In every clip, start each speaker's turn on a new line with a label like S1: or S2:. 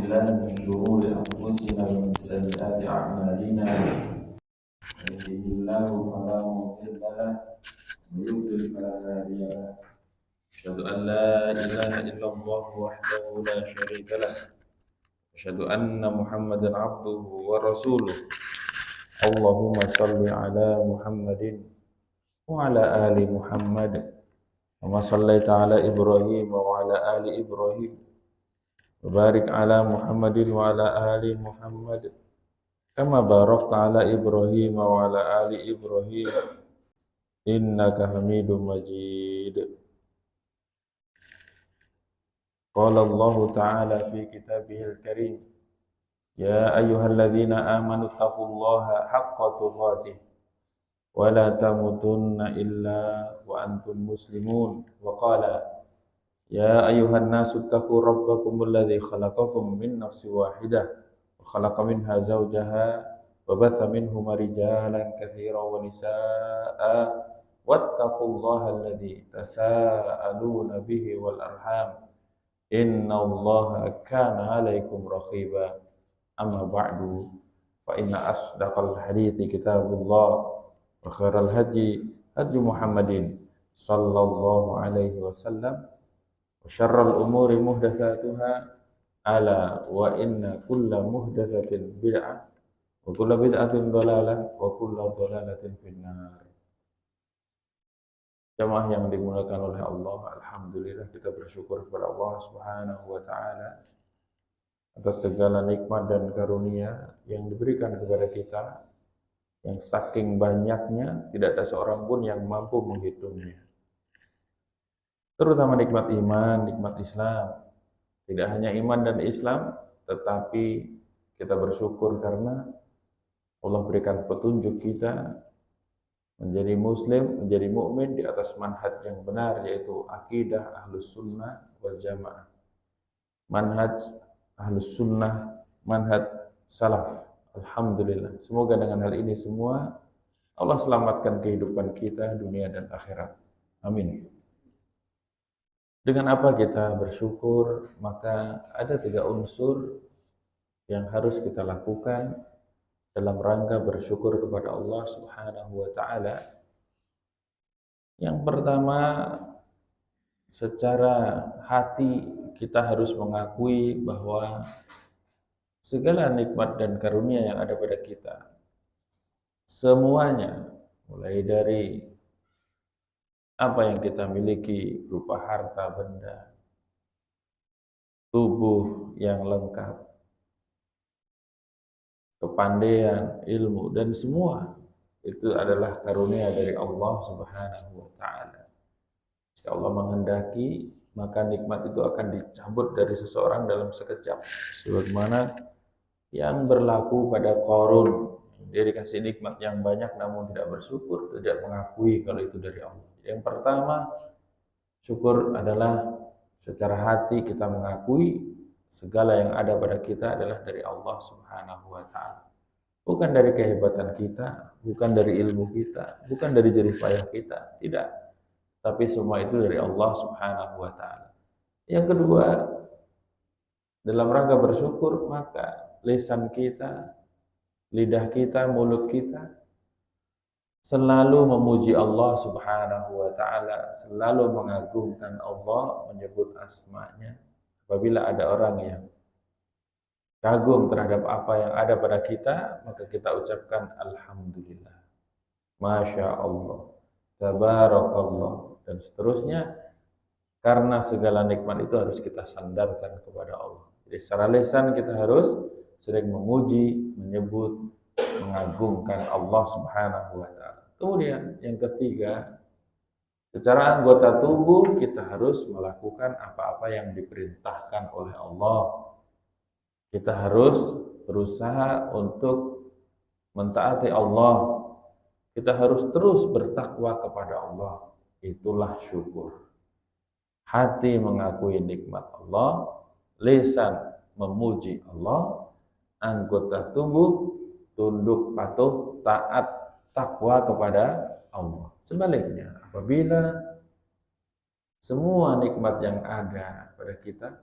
S1: بالله من شرور أنفسنا ومن سيئات أعمالنا من يهده الله فلا مضل له ومن يضلل فلا هادي له أشهد أن لا إله إلا الله وحده لا شريك له أشهد أن محمدا عبده ورسوله اللهم صل على محمد وعلى آل محمد كما صليت على إبراهيم وعلى آل إبراهيم وبارك على محمد وعلى آل محمد كما باركت على إبراهيم وعلى آل إبراهيم إنك حميد مجيد. قال الله تعالى في كتابه الكريم يا أيها الذين آمنوا اتقوا الله حق تقاته ولا تموتن إلا وأنتم مسلمون. وقال يا أيها الناس اتقوا ربكم الذي خلقكم من نفس واحدة وخلق منها زوجها وبث منهما رجالا كثيرا ونساء واتقوا الله الذي تساءلون به والأرحام إن الله كان عليكم رقيبا. أما بعد فإن أصدق الحديث كتاب الله وخير الهدي هدي محمد صلى الله عليه وسلم وشر الأمور محدثاتها ألا وإن كل محدثة بدعة وكل بدعة ضلالة وكل ضلالة في النار. Jamaah yang dimuliakan oleh Allah, alhamdulillah kita bersyukur kepada Allah Subhanahu wa taala atas segala nikmat dan karunia yang diberikan kepada kita yang saking banyaknya tidak ada seorang pun yang mampu menghitungnya. Terutama nikmat iman, nikmat Islam. Tidak hanya iman dan Islam, tetapi kita bersyukur karena Allah berikan petunjuk kita menjadi muslim, menjadi mukmin di atas manhaj yang benar, yaitu akidah Ahlus Sunnah wal Jamaah. Manhaj Ahlus Sunnah, manhaj salaf. Alhamdulillah. Semoga dengan hal ini semua Allah selamatkan kehidupan kita dunia dan akhirat. Amin. Dengan apa kita bersyukur? Maka ada 3 unsur yang harus kita lakukan dalam rangka bersyukur kepada Allah Subhanahu wa taala. Yang pertama, secara hati kita harus mengakui bahwa segala nikmat dan karunia yang ada pada kita, semuanya mulai dari apa yang kita miliki berupa harta benda, tubuh yang lengkap, kepandaian, ilmu, dan semua itu adalah karunia dari Allah Subhanahu wa taala. Jika Allah menghendaki, maka nikmat itu akan dicabut dari seseorang dalam sekejap. Sebagaimana yang berlaku pada Qarun, dia dikasih nikmat yang banyak namun tidak bersyukur, tidak mengakui kalau itu dari Allah. Yang pertama, syukur adalah secara hati kita mengakui segala yang ada pada kita adalah dari Allah Subhanahu wa taala. Bukan dari kehebatan kita, bukan dari ilmu kita, bukan dari jerih payah kita, tidak. Tapi semua itu dari Allah Subhanahu wa taala. Yang kedua, dalam rangka bersyukur, maka lisan kita, lidah kita, mulut kita selalu memuji Allah Subhanahu wa taala, selalu mengagungkan Allah, menyebut asma-Nya. Apabila ada orang yang kagum terhadap apa yang ada pada kita, maka kita ucapkan alhamdulillah, masya Allah, tabarakallah, dan seterusnya. Karena segala nikmat itu harus kita sandarkan kepada Allah. Jadi secara lisan kita harus sering memuji, menyebut, mengagungkan Allah Subhanahu wa taala. Kemudian yang ketiga, secara anggota tubuh kita harus melakukan apa-apa yang diperintahkan oleh Allah. Kita harus berusaha untuk mentaati Allah. Kita harus terus bertakwa kepada Allah. Itulah syukur. Hati mengakui nikmat Allah, lisan memuji Allah, anggota tubuh tunduk patuh taat takwa kepada Allah. Sebaliknya, apabila semua nikmat yang ada pada kita,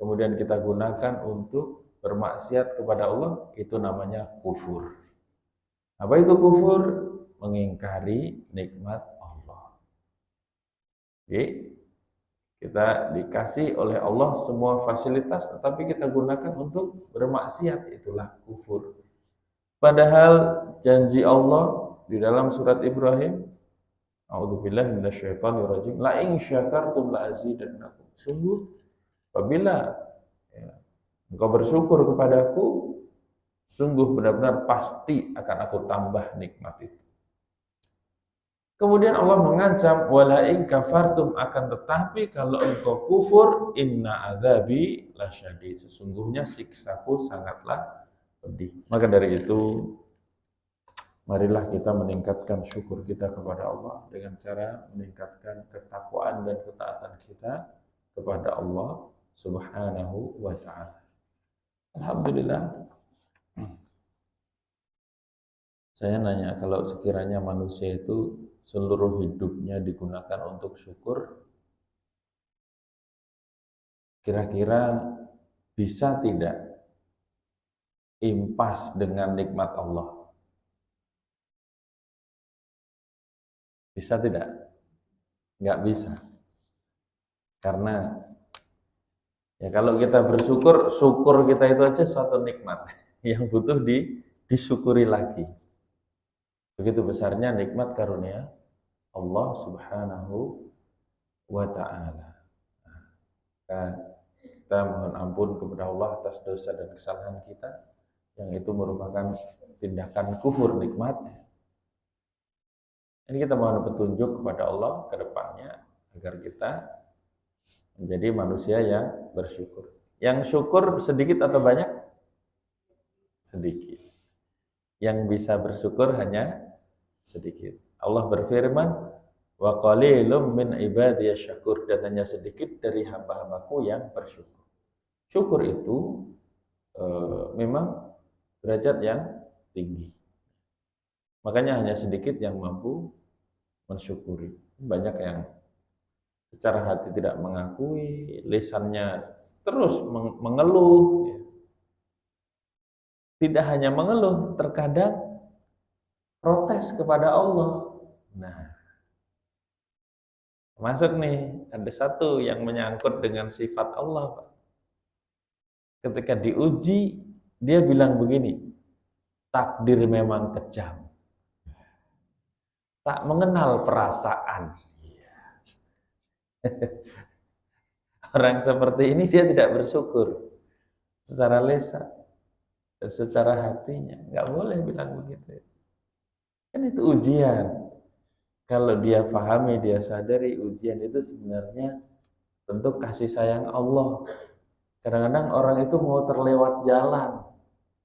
S1: kemudian kita gunakan untuk bermaksiat kepada Allah, itu namanya kufur. Apa itu kufur? Mengingkari nikmat Allah. Jadi kita dikasih oleh Allah semua fasilitas, tetapi kita gunakan untuk bermaksiat, itulah kufur. Padahal janji Allah di dalam surat Ibrahim, a'udzubillahi minasyaitonirrajim, la in syakartum la azidannakum. Sungguh apabila engkau bersyukur kepadaku, sungguh benar-benar pasti akan aku tambah nikmat itu. Kemudian Allah mengancam, wala in kafartum, akan tetapi kalau engkau kufur, inna adzabi lasyadid, sesungguhnya siksaku sangatlah pedih. Maka dari itu, marilah kita meningkatkan syukur kita kepada Allah dengan cara meningkatkan ketakwaan dan ketaatan kita kepada Allah Subhanahu wa ta'ala. Alhamdulillah. Saya nanya, kalau sekiranya manusia itu seluruh hidupnya digunakan untuk syukur, kira-kira bisa tidak impas dengan nikmat Allah? Bisa tidak? Nggak bisa. Karena ya kalau kita bersyukur, syukur kita itu aja suatu nikmat yang butuh disyukuri lagi. Begitu besarnya nikmat karunia Allah Subhanahu wa ta'ala. Kita mohon ampun kepada Allah atas dosa dan kesalahan kita, yang itu merupakan tindakan kufur nikmatnya. Ini kita mohon petunjuk kepada Allah ke depannya agar kita menjadi manusia yang bersyukur. Yang syukur sedikit atau banyak? Sedikit. Yang bisa bersyukur hanya sedikit. Allah berfirman, wa qalilum min ibadiyasy syakur, dan hanya sedikit dari hamba-hambaku yang bersyukur. Syukur itu memang derajat yang tinggi. Makanya hanya sedikit yang mampu mensyukuri. Banyak yang secara hati tidak mengakui, lisannya terus mengeluh. Tidak hanya mengeluh, terkadang protes kepada Allah. Nah, masuk nih, ada satu yang menyangkut dengan sifat Allah, Pak. Ketika diuji, dia bilang begini, takdir memang kejam, tak mengenal perasaan. Orang seperti ini dia tidak bersyukur secara lisan dan secara hatinya. Nggak boleh bilang begitu. Kan itu ujian. Kalau dia pahami, dia sadari ujian itu sebenarnya bentuk kasih sayang Allah. Kadang-kadang orang itu mau terlewat jalan,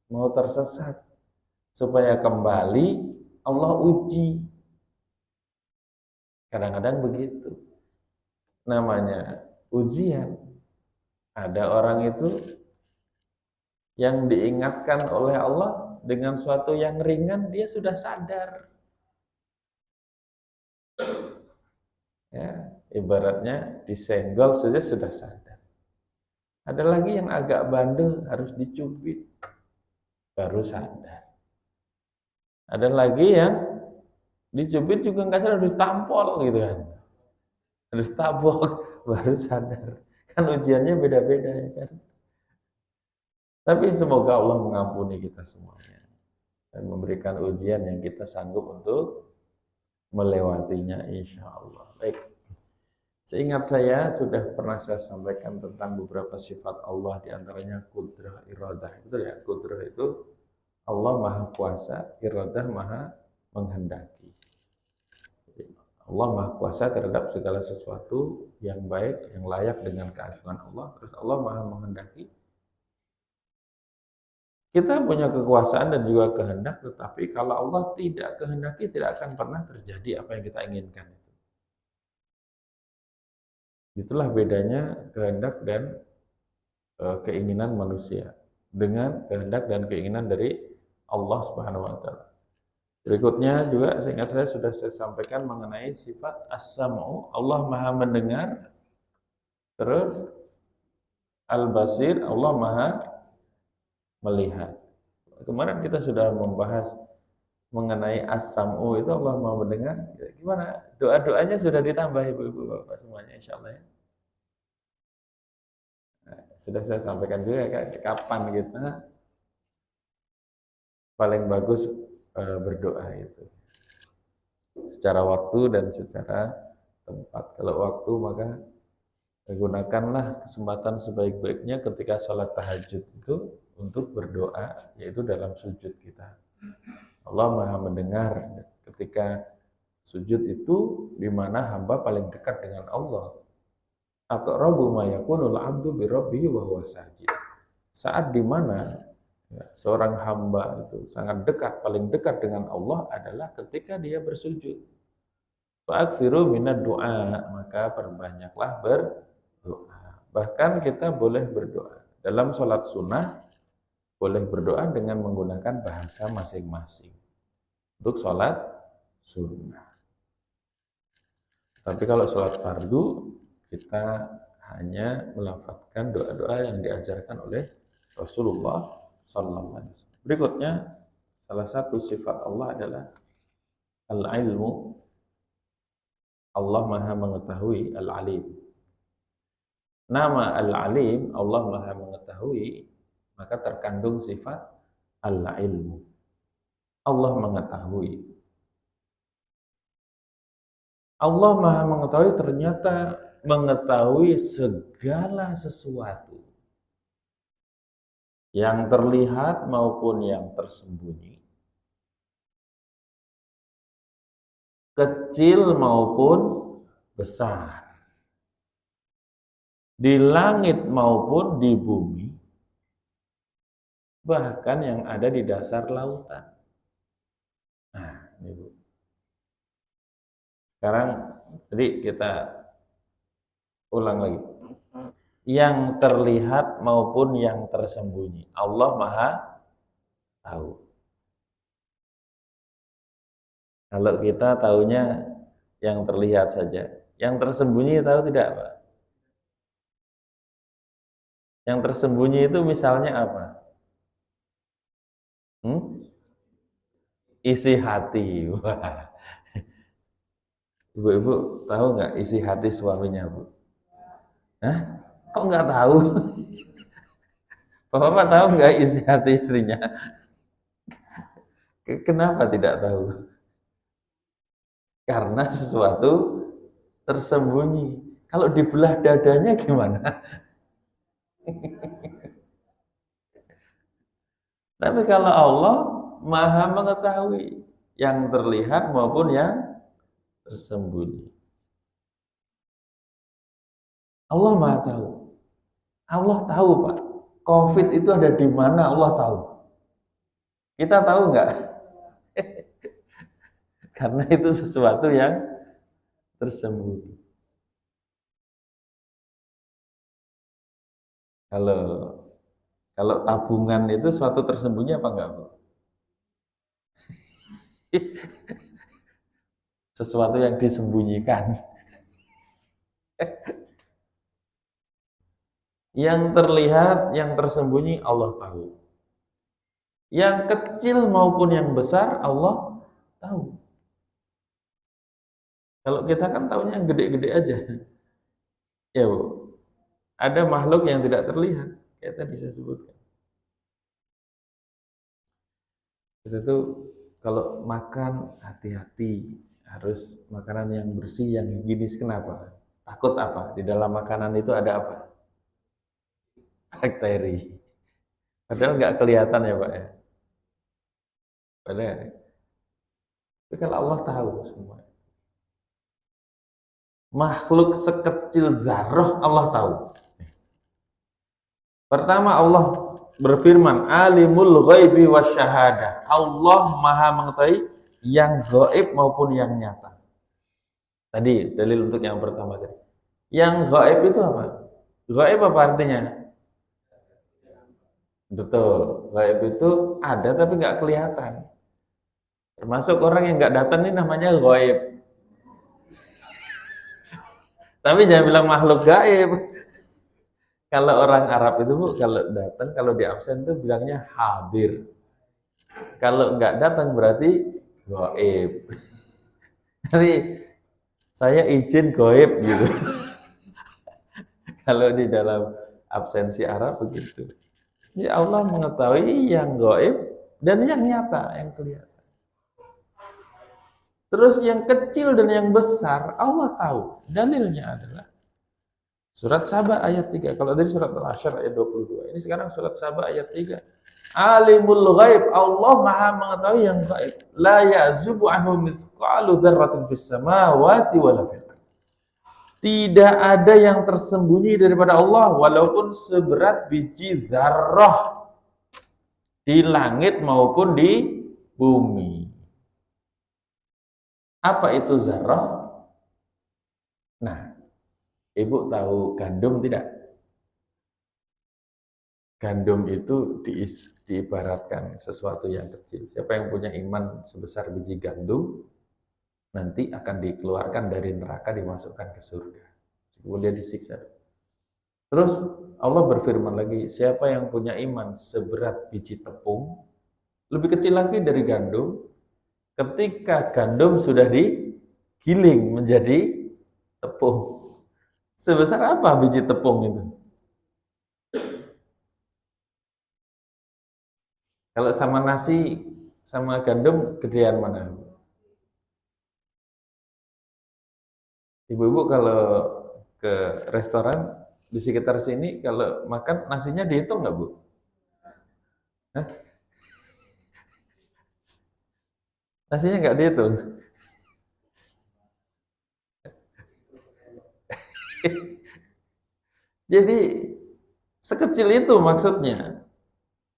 S1: mau tersesat, supaya kembali Allah uji. Kadang-kadang begitu. Namanya ujian. Ada orang itu yang diingatkan oleh Allah dengan suatu yang ringan, dia sudah sadar. Ya, ibaratnya disenggol saja sudah sadar. Ada lagi yang agak bandel, harus dicubit, baru sadar. Ada lagi yang dicubit juga nggak sadar, harus tampol gitu kan. Harus tabok, baru sadar. Kan ujiannya beda-beda ya kan. Tapi semoga Allah mengampuni kita semuanya dan memberikan ujian yang kita sanggup untuk melewatinya, insya Allah. Baik, seingat saya sudah pernah saya sampaikan tentang beberapa sifat Allah, diantaranya kudrah, iradah. Itu ya, kudrah itu Allah maha kuasa, iradah maha menghendaki. Allah maha kuasa terhadap segala sesuatu yang baik, yang layak dengan keagungan Allah. Terus Allah maha menghendaki. Kita punya kekuasaan dan juga kehendak, tetapi kalau Allah tidak kehendaki, tidak akan pernah terjadi apa yang kita inginkan. Itulah bedanya kehendak dan keinginan manusia dengan kehendak dan keinginan dari Allah Subhanahu wa taala. Berikutnya juga seingat saya sudah saya sampaikan mengenai sifat as-sam'u. Allah maha mendengar. Terus Al-Basir, Allah Maha melihat. Kemarin kita sudah membahas mengenai as-sam'u, itu Allah Maha mendengar. Gimana? Doa-doanya sudah ditambah Ibu-ibu Bapak semuanya insyaallah ya. Nah, sudah saya sampaikan juga kapan kita paling bagus berdoa itu. Secara waktu dan secara tempat. Kalau waktu maka gunakanlah kesempatan sebaik-baiknya ketika sholat tahajud itu untuk berdoa, yaitu dalam sujud kita. Allah Maha mendengar ketika sujud itu di mana hamba paling dekat dengan Allah. Atau Rabbu ma yakunul abdu bi rabbihi wa huwa sajid. Saat di mana seorang hamba itu sangat dekat, paling dekat dengan Allah adalah ketika dia bersujud. Fa'akthiru minad du'a, maka perbanyaklah berdoa. Bahkan kita boleh berdoa dalam sholat sunnah, boleh berdoa dengan menggunakan bahasa masing-masing untuk sholat sunnah. Tapi kalau sholat fardu, kita hanya melafadzkan doa-doa yang diajarkan oleh Rasulullah SAW. Berikutnya, salah satu sifat Allah adalah al-ilmu. Allah Maha mengetahui, al-alim. Nama al-alim, Allah Maha mengetahui, maka terkandung sifat al-ilmu. Allah mengetahui. Allah Maha mengetahui, ternyata mengetahui segala sesuatu yang terlihat maupun yang tersembunyi, kecil maupun besar, di langit maupun di bumi, bahkan yang ada di dasar lautan. Nah, ini Bu. Sekarang tadi kita ulang lagi. Yang terlihat maupun yang tersembunyi, Allah Maha tahu. Kalau kita tahunya yang terlihat saja, yang tersembunyi tahu tidak, Pak? Yang tersembunyi itu misalnya apa? Isi hati. Wah. Ibu-ibu tahu nggak isi hati suaminya, Bu? Hah? Kok nggak tahu? Bapak tahu nggak isi hati istrinya? Kenapa tidak tahu? Karena sesuatu tersembunyi. Kalau dibelah dadanya gimana? Tapi kalau Allah Maha mengetahui yang terlihat maupun yang tersembunyi. Allah Maha tahu. Allah tahu, Pak. COVID itu ada di mana, Allah tahu. Kita tahu nggak? Karena itu sesuatu yang tersembunyi. Kalau tabungan itu suatu tersembunyi apa enggak, Bu? Sesuatu yang disembunyikan. Yang terlihat, yang tersembunyi Allah tahu. Yang kecil maupun yang besar Allah tahu. Kalau kita kan tahunya yang gede-gede aja. Ya, Bu. Ada makhluk yang tidak terlihat, kayak tadi saya sebutkan. Itu tuh kalau makan hati-hati, harus makanan yang bersih, yang higienis. Kenapa? Takut apa? Di dalam makanan itu ada apa? Bakteri. Padahal nggak kelihatan ya, Pak ya. Padahal. Tapi kalau Allah tahu semua. Makhluk sekecil zarrah Allah tahu. Pertama Allah berfirman, alimul ghaibi wasyahadah. Allah Maha mengetahui yang gaib maupun yang nyata. Tadi dalil untuk yang pertama tadi. Yang gaib itu apa? Gaib apa artinya? Betul, gaib itu ada tapi nggak kelihatan. Termasuk orang yang nggak datang ini namanya gaib. Tapi jangan bilang makhluk gaib. Kalau orang Arab itu Bu, kalau datang, kalau di absen itu bilangnya hadir. Kalau nggak datang berarti goib. Jadi saya izin goib gitu. Kalau di dalam absensi Arab begitu. Ya Allah mengetahui yang goib dan yang nyata, yang kelihatan. Terus yang kecil dan yang besar Allah tahu. Dalilnya adalah surat Saba ayat 3. Kalau dari surat Al-Hasyr ayat 22. Ini sekarang surat Saba ayat 3. Alimul ghaib, Allah Maha mengetahui yang gaib. La ya'zubu anhu mithqalu dzarratin fis samawati wala fil ardh. Tidak ada yang tersembunyi daripada Allah walaupun seberat biji dzarrah di langit maupun di bumi. Apa itu zarrah? Nah, Ibu tahu gandum tidak? Gandum itu diibaratkan sesuatu yang kecil. Siapa yang punya iman sebesar biji gandum, nanti akan dikeluarkan dari neraka, dimasukkan ke surga. Kemudian disiksa. Terus Allah berfirman lagi, siapa yang punya iman seberat biji tepung, lebih kecil lagi dari gandum, ketika gandum sudah digiling menjadi tepung. Sebesar apa biji tepung itu? Kalau sama nasi, sama gandum, gedean mana? Ibu-ibu kalau ke restoran di sekitar sini, kalau makan nasinya dihitung nggak Bu? Hah? Nasinya nggak dihitung? Jadi sekecil itu maksudnya.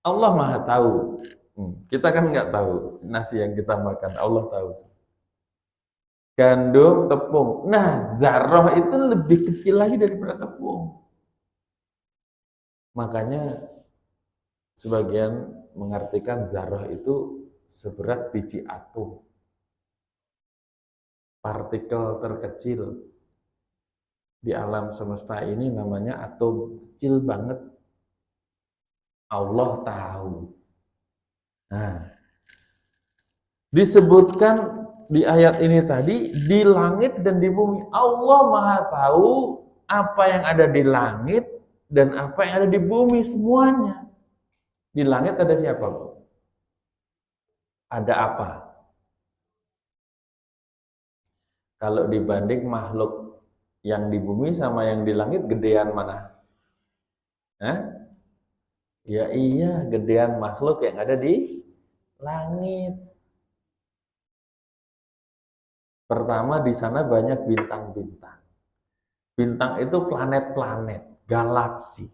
S1: Allah Maha tahu. Kita kan nggak tahu nasi yang kita makan, Allah tahu. Gandum, tepung. Nah, zarrah itu lebih kecil lagi daripada tepung. Makanya sebagian mengartikan zarrah itu seberat biji atom. Partikel terkecil di alam semesta ini namanya atom, kecil banget. Allah tahu. Nah, disebutkan di ayat ini tadi, di langit dan di bumi. Allah Maha tahu apa yang ada di langit dan apa yang ada di bumi, semuanya. Di langit ada siapa, Bu? Ada apa? Kalau dibanding makhluk yang di bumi sama yang di langit, gedean mana? Hah? Ya iya, gedean makhluk yang ada di langit. Pertama, di sana banyak bintang-bintang. Bintang itu planet-planet, galaksi.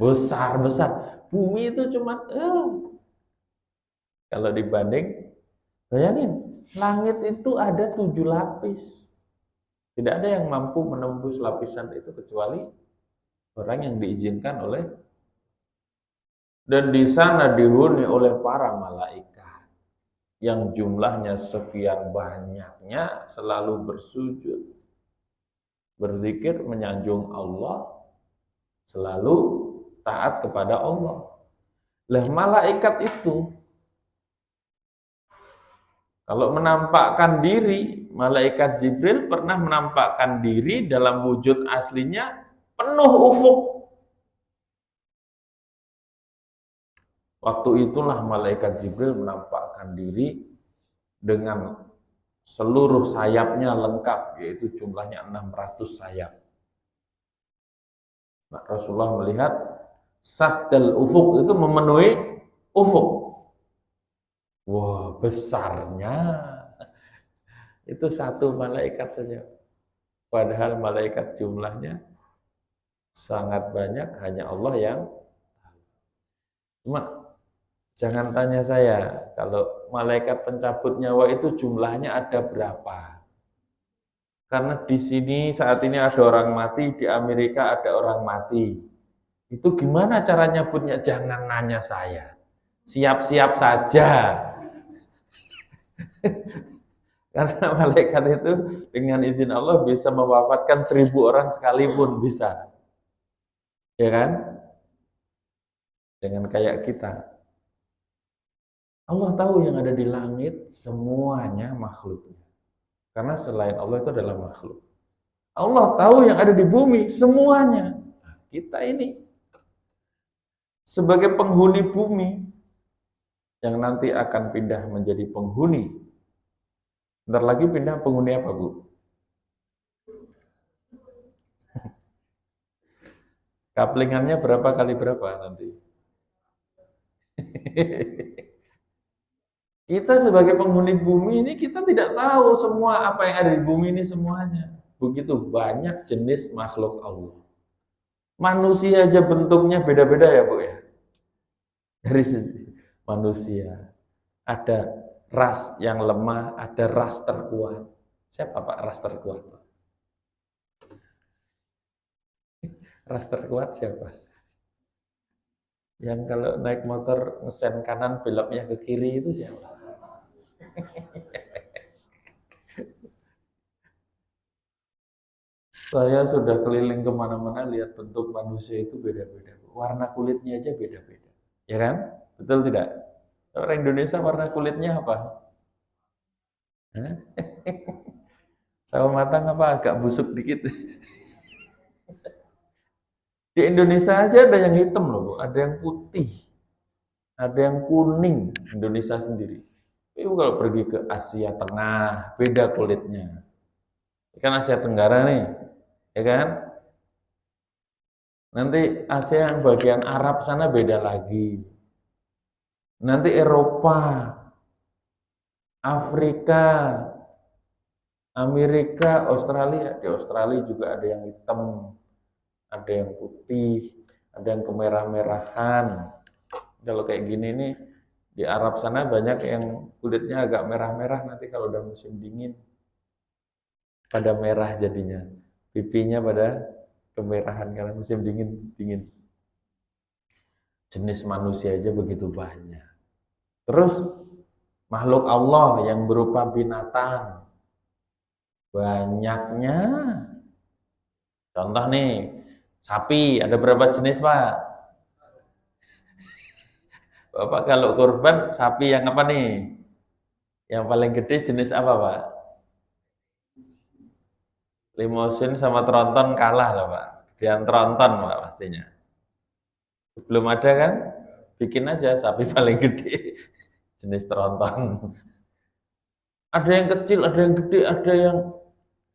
S1: Besar-besar. Bumi itu cuma kalau dibanding, bayangin, langit itu ada 7 lapis. Tidak ada yang mampu menembus lapisan itu kecuali orang yang diizinkan oleh, dan di sana dihuni oleh para malaikat yang jumlahnya sekian banyaknya, selalu bersujud, berzikir, menyanjung Allah, selalu taat kepada Allah. Lah malaikat itu kalau menampakkan diri, malaikat Jibril pernah menampakkan diri dalam wujud aslinya penuh ufuk. Waktu itulah malaikat Jibril menampakkan diri dengan seluruh sayapnya lengkap, yaitu jumlahnya 600 sayap. Nah, Rasulullah melihat saddal ufuk itu memenuhi ufuk. Wah, besarnya. Itu satu malaikat saja. Padahal malaikat jumlahnya sangat banyak, hanya Allah yang tahu. Cuma jangan tanya saya, kalau malaikat pencabut nyawa itu jumlahnya ada berapa? Karena di sini saat ini ada orang mati, di Amerika ada orang mati. Itu gimana cara nyabutnya? Jangan nanya saya. Siap-siap saja. Karena malaikat itu dengan izin Allah bisa mewafatkan 1000 orang sekalipun bisa. Ya kan? Dengan kayak kita. Allah tahu yang ada di langit semuanya makhluknya. Karena selain Allah itu adalah makhluk. Allah tahu yang ada di bumi semuanya. Nah, kita ini sebagai penghuni bumi yang nanti akan pindah menjadi penghuni. Bentar lagi pindah penghuni apa, Bu? Kaplingannya berapa kali berapa nanti? Kita sebagai penghuni bumi ini kita tidak tahu semua apa yang ada di bumi ini semuanya. Begitu banyak jenis makhluk Allah. Manusia aja bentuknya beda-beda ya, Bu ya. Dari sisi manusia. Ada ras yang lemah, ada ras terkuat. Siapa Pak ras terkuat? Ras terkuat siapa? Yang kalau naik motor ngesen kanan beloknya ke kiri itu siapa? Saya sudah keliling kemana-mana lihat bentuk manusia itu beda-beda. Warna kulitnya aja beda-beda. Ya kan? Betul tidak? Orang Indonesia warna kulitnya apa? Hah? Sawo matang apa agak busuk dikit? Di Indonesia aja ada yang hitam loh, Bu. Ada yang putih. Ada yang kuning. Indonesia sendiri. Itu kalau pergi ke Asia Tengah, beda kulitnya. Kan Asia Tenggara nih, ya kan? Nanti Asia yang bagian Arab sana beda lagi. Nanti Eropa, Afrika, Amerika, Australia. Di Australia juga ada yang hitam, ada yang putih, ada yang kemerah-merahan. Kalau kayak gini nih, di Arab sana banyak yang kulitnya agak merah-merah, nanti kalau udah musim dingin, pada merah jadinya. Pipinya pada kemerahan karena musim dingin. Jenis manusia aja begitu banyak. Terus makhluk Allah yang berupa binatang. Banyaknya. Contoh nih, sapi ada berapa jenis, Pak? Bapak kalau kurban sapi yang apa nih? Yang paling gede jenis apa, Pak? Limousin sama tronton kalah loh, Pak. Gedean tronton, Pak, pastinya. Belum ada kan? Bikin aja sapi paling gede jenis tronton. Ada yang kecil, ada yang gede, ada yang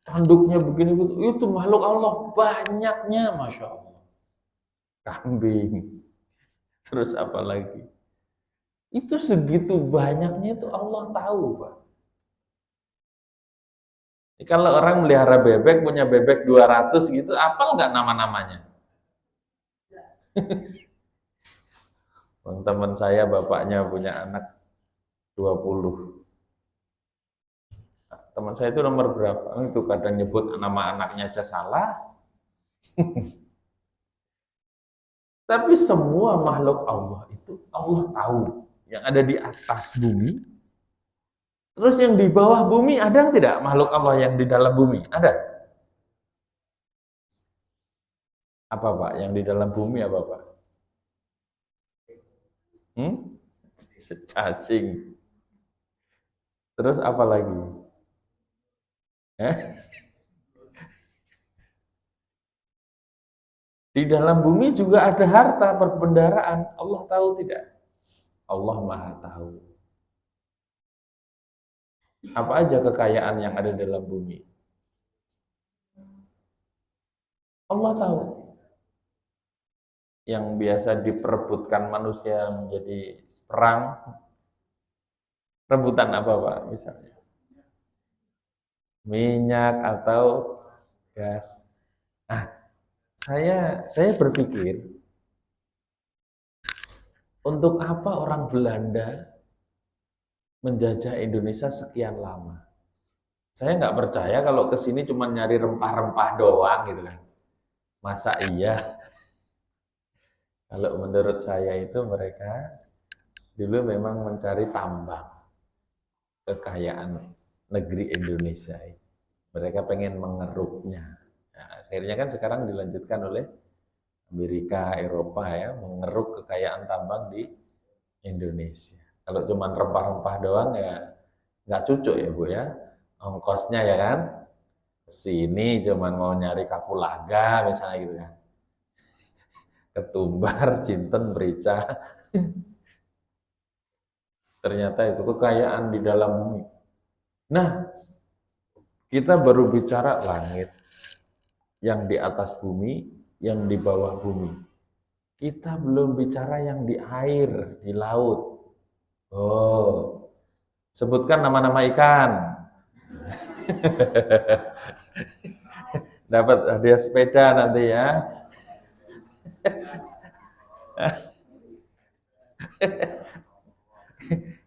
S1: tanduknya begini begitu. Itu makhluk Allah banyaknya, masya Allah. Kambing. Terus apa lagi? Itu segitu banyaknya itu Allah tahu, Pak. Kalau orang melihara bebek, punya bebek 200 gitu, apal nggak nama-namanya? Teman saya bapaknya punya anak 20. Teman saya itu nomor berapa? Itu kadang nyebut nama anaknya aja salah. Tapi semua makhluk Allah itu Allah tahu. Yang ada di atas bumi. Terus yang di bawah bumi ada tidak makhluk Allah yang di dalam bumi? Ada? Apa Pak? Yang di dalam bumi apa Pak? Cacing. Terus apa lagi? Di dalam bumi juga ada harta perbendaharaan. Allah tahu tidak? Allah Maha tahu. Apa aja kekayaan yang ada dalam bumi? Allah tahu. Yang biasa diperebutkan manusia menjadi perang. Rebutan apa Pak misalnya? Minyak atau gas. Nah, saya berpikir untuk apa orang Belanda menjajah Indonesia sekian lama? Saya nggak percaya kalau ke sini cuma nyari rempah-rempah doang gitu kan. Masa iya? Kalau menurut saya itu mereka dulu memang mencari tambang kekayaan negeri Indonesia. Mereka pengen mengeruknya. Nah, akhirnya kan sekarang dilanjutkan oleh Amerika, Eropa ya, mengeruk kekayaan tambang di Indonesia. Kalau cuma rempah-rempah doang ya nggak cucuk ya Bu ya, ongkosnya ya kan. Sini cuma mau nyari kapulaga misalnya gitu kan. Ketumbar, jinten, merica. Ternyata itu kekayaan di dalam bumi. Nah, kita baru bicara langit, yang di atas bumi, yang di bawah bumi. Kita belum bicara yang di air, di laut. Oh, sebutkan nama-nama ikan. Dapat hadiah sepeda nanti ya.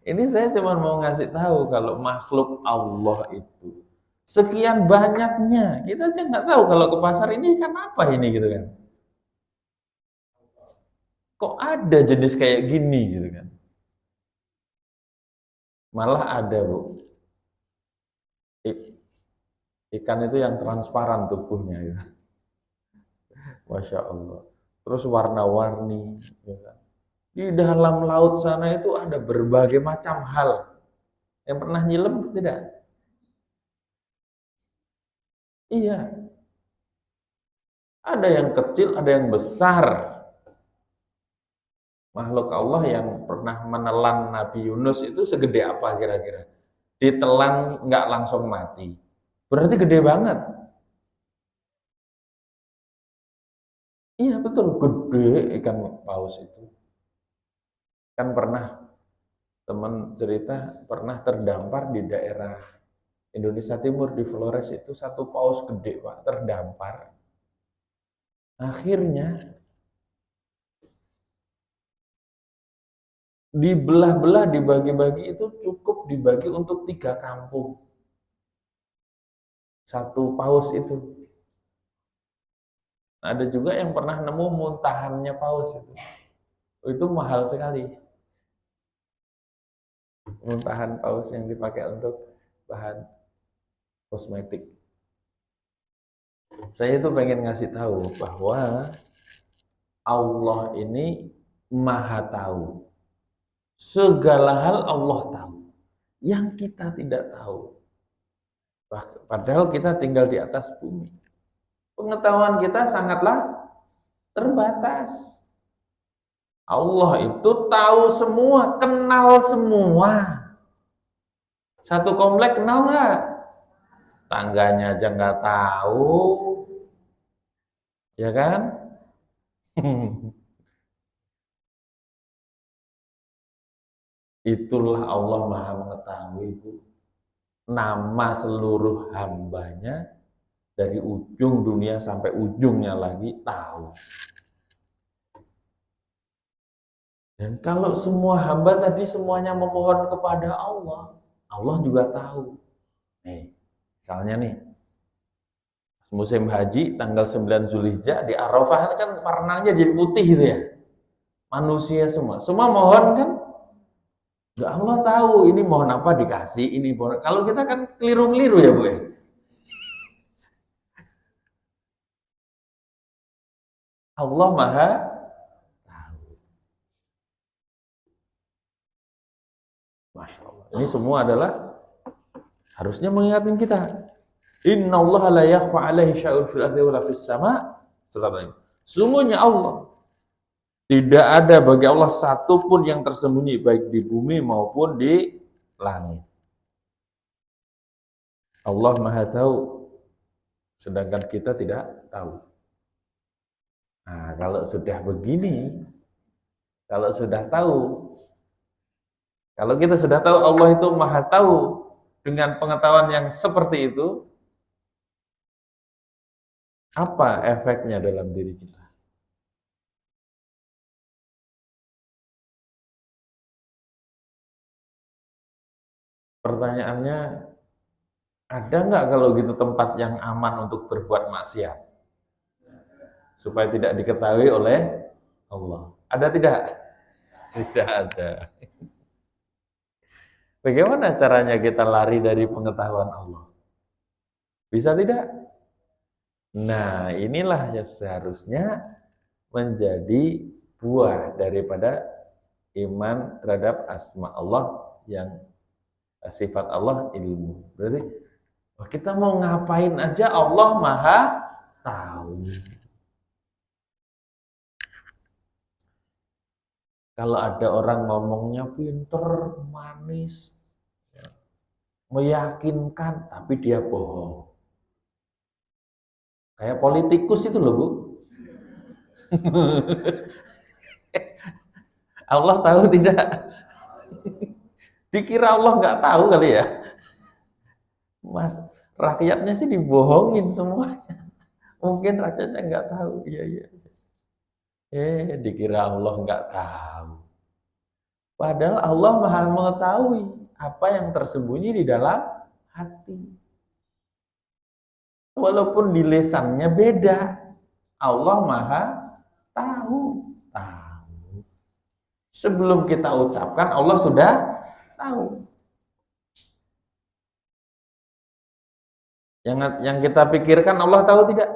S1: Ini saya cuma mau ngasih tahu kalau makhluk Allah itu sekian banyaknya. Kita aja nggak tahu kalau ke pasar ini ikan apa ini gitu kan. Kok ada jenis kayak gini gitu kan. Malah ada Bu, ikan itu yang transparan tubuhnya ya. Masya Allah. Terus warna-warni ya kan. Di dalam laut sana itu ada berbagai macam hal. Yang pernah nyelam tidak? Iya. Ada yang kecil, ada yang besar. Makhluk Allah yang pernah menelan Nabi Yunus itu segede apa kira-kira? Ditelan nggak langsung mati. Berarti gede banget. Iya betul, gede ikan paus itu. Kan pernah teman cerita pernah terdampar di daerah Indonesia Timur di Flores itu satu paus gede Pak, terdampar. Akhirnya dibelah-belah, dibagi-bagi itu cukup dibagi untuk 3 kampung. Satu paus itu. Ada juga yang pernah nemu muntahannya paus itu. Itu mahal sekali. Muntahan paus yang dipakai untuk bahan kosmetik. Saya itu pengen ngasih tahu bahwa Allah ini Maha tahu. Segala hal Allah tahu. Yang kita tidak tahu. Padahal kita tinggal di atas bumi. Pengetahuan kita sangatlah terbatas. Allah itu tahu semua, kenal semua. Satu komplek kenal nggak? Tangganya aja nggak tahu, ya kan? Itulah Allah Maha mengetahui, Bu. Nama seluruh hambanya dari ujung dunia sampai ujungnya lagi tahu. Dan kalau semua hamba tadi semuanya memohon kepada Allah, Allah juga tahu. Nih, misalnya nih, musim haji tanggal 9 Zulhijjah di Arafah kan warnanya jadi putih gitu ya. Manusia semua mohon kan? Enggak, Allah tahu ini mohon apa dikasih, ini mohon. Kalau kita kan keliru-keliru ya, Bu ya. Allah Maha tahu. Masya Allah. Ini semua adalah harusnya mengingatkan kita. Inna Allah la yakhfa alaihi syai'un fil ardi wala fis sama'. Sungguhnya Allah tidak ada bagi Allah satupun yang tersembunyi baik di bumi maupun di langit. Allah Maha tahu, sedangkan kita tidak tahu. Nah, kalau sudah begini, kalau sudah tahu, kalau kita sudah tahu Allah itu Maha tahu dengan pengetahuan yang seperti itu, apa efeknya dalam diri kita? Pertanyaannya, ada nggak kalau gitu tempat yang aman untuk berbuat maksiat? Supaya tidak diketahui oleh Allah. Ada tidak? Tidak ada. Bagaimana caranya kita lari dari pengetahuan Allah? Bisa tidak? Nah, inilah yang seharusnya menjadi buah daripada iman terhadap asma Allah yang sifat Allah ilmu. Berarti kita mau ngapain aja Allah Maha tahu. Kalau ada orang ngomongnya pinter, manis, meyakinkan, tapi dia bohong. Kayak politikus itu loh, Bu. Allah tahu tidak? Dikira Allah nggak tahu kali ya? Mas, rakyatnya sih dibohongin semuanya. Mungkin rakyatnya nggak tahu. Iya. Dikira Allah nggak tahu. Padahal Allah Maha mengetahui apa yang tersembunyi di dalam hati. Walaupun di lisannya beda, Allah Maha tahu. Sebelum kita ucapkan, Allah sudah tahu. Yang kita pikirkan Allah tahu tidak?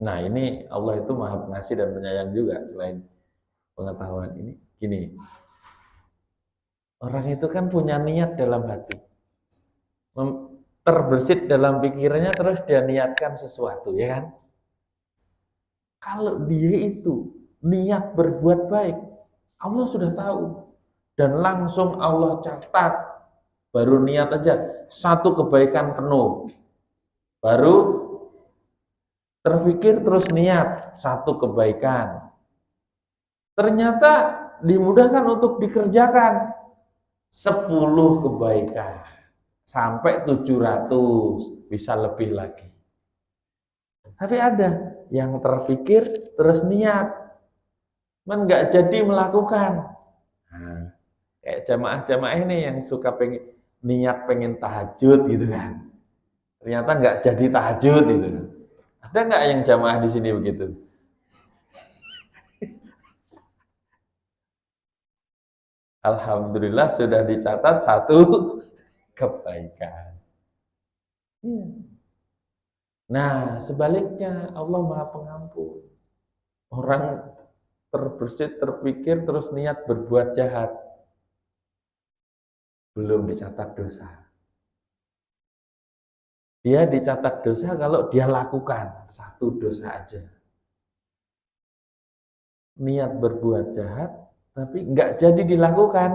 S1: Nah, ini Allah itu Maha Pengasih dan Penyayang juga. Selain pengetahuan ini, gini, orang itu kan punya niat dalam hati, terbersit dalam pikirannya, terus dia niatkan sesuatu, ya kan? Kalau dia itu niat berbuat baik, Allah sudah tahu. Dan langsung Allah catat, baru niat aja, satu kebaikan penuh. Baru terpikir terus niat, satu kebaikan. Ternyata dimudahkan untuk dikerjakan 10 kebaikan. Sampai 700, bisa lebih lagi. Tapi ada yang terpikir terus niat, nggak jadi melakukan. Nah, kayak jamaah-jamaah ini yang suka pengen tahajud gitu kan. Ternyata nggak jadi tahajud gitu. Ada nggak yang jamaah di sini begitu? Alhamdulillah sudah dicatat 1 kebaikan. Iya. Nah, sebaliknya Allah Maha Pengampun. Orang terbersit, terpikir, terus niat berbuat jahat. Belum dicatat dosa. Dia dicatat dosa kalau dia lakukan 1 dosa aja. Niat berbuat jahat, tapi nggak jadi dilakukan.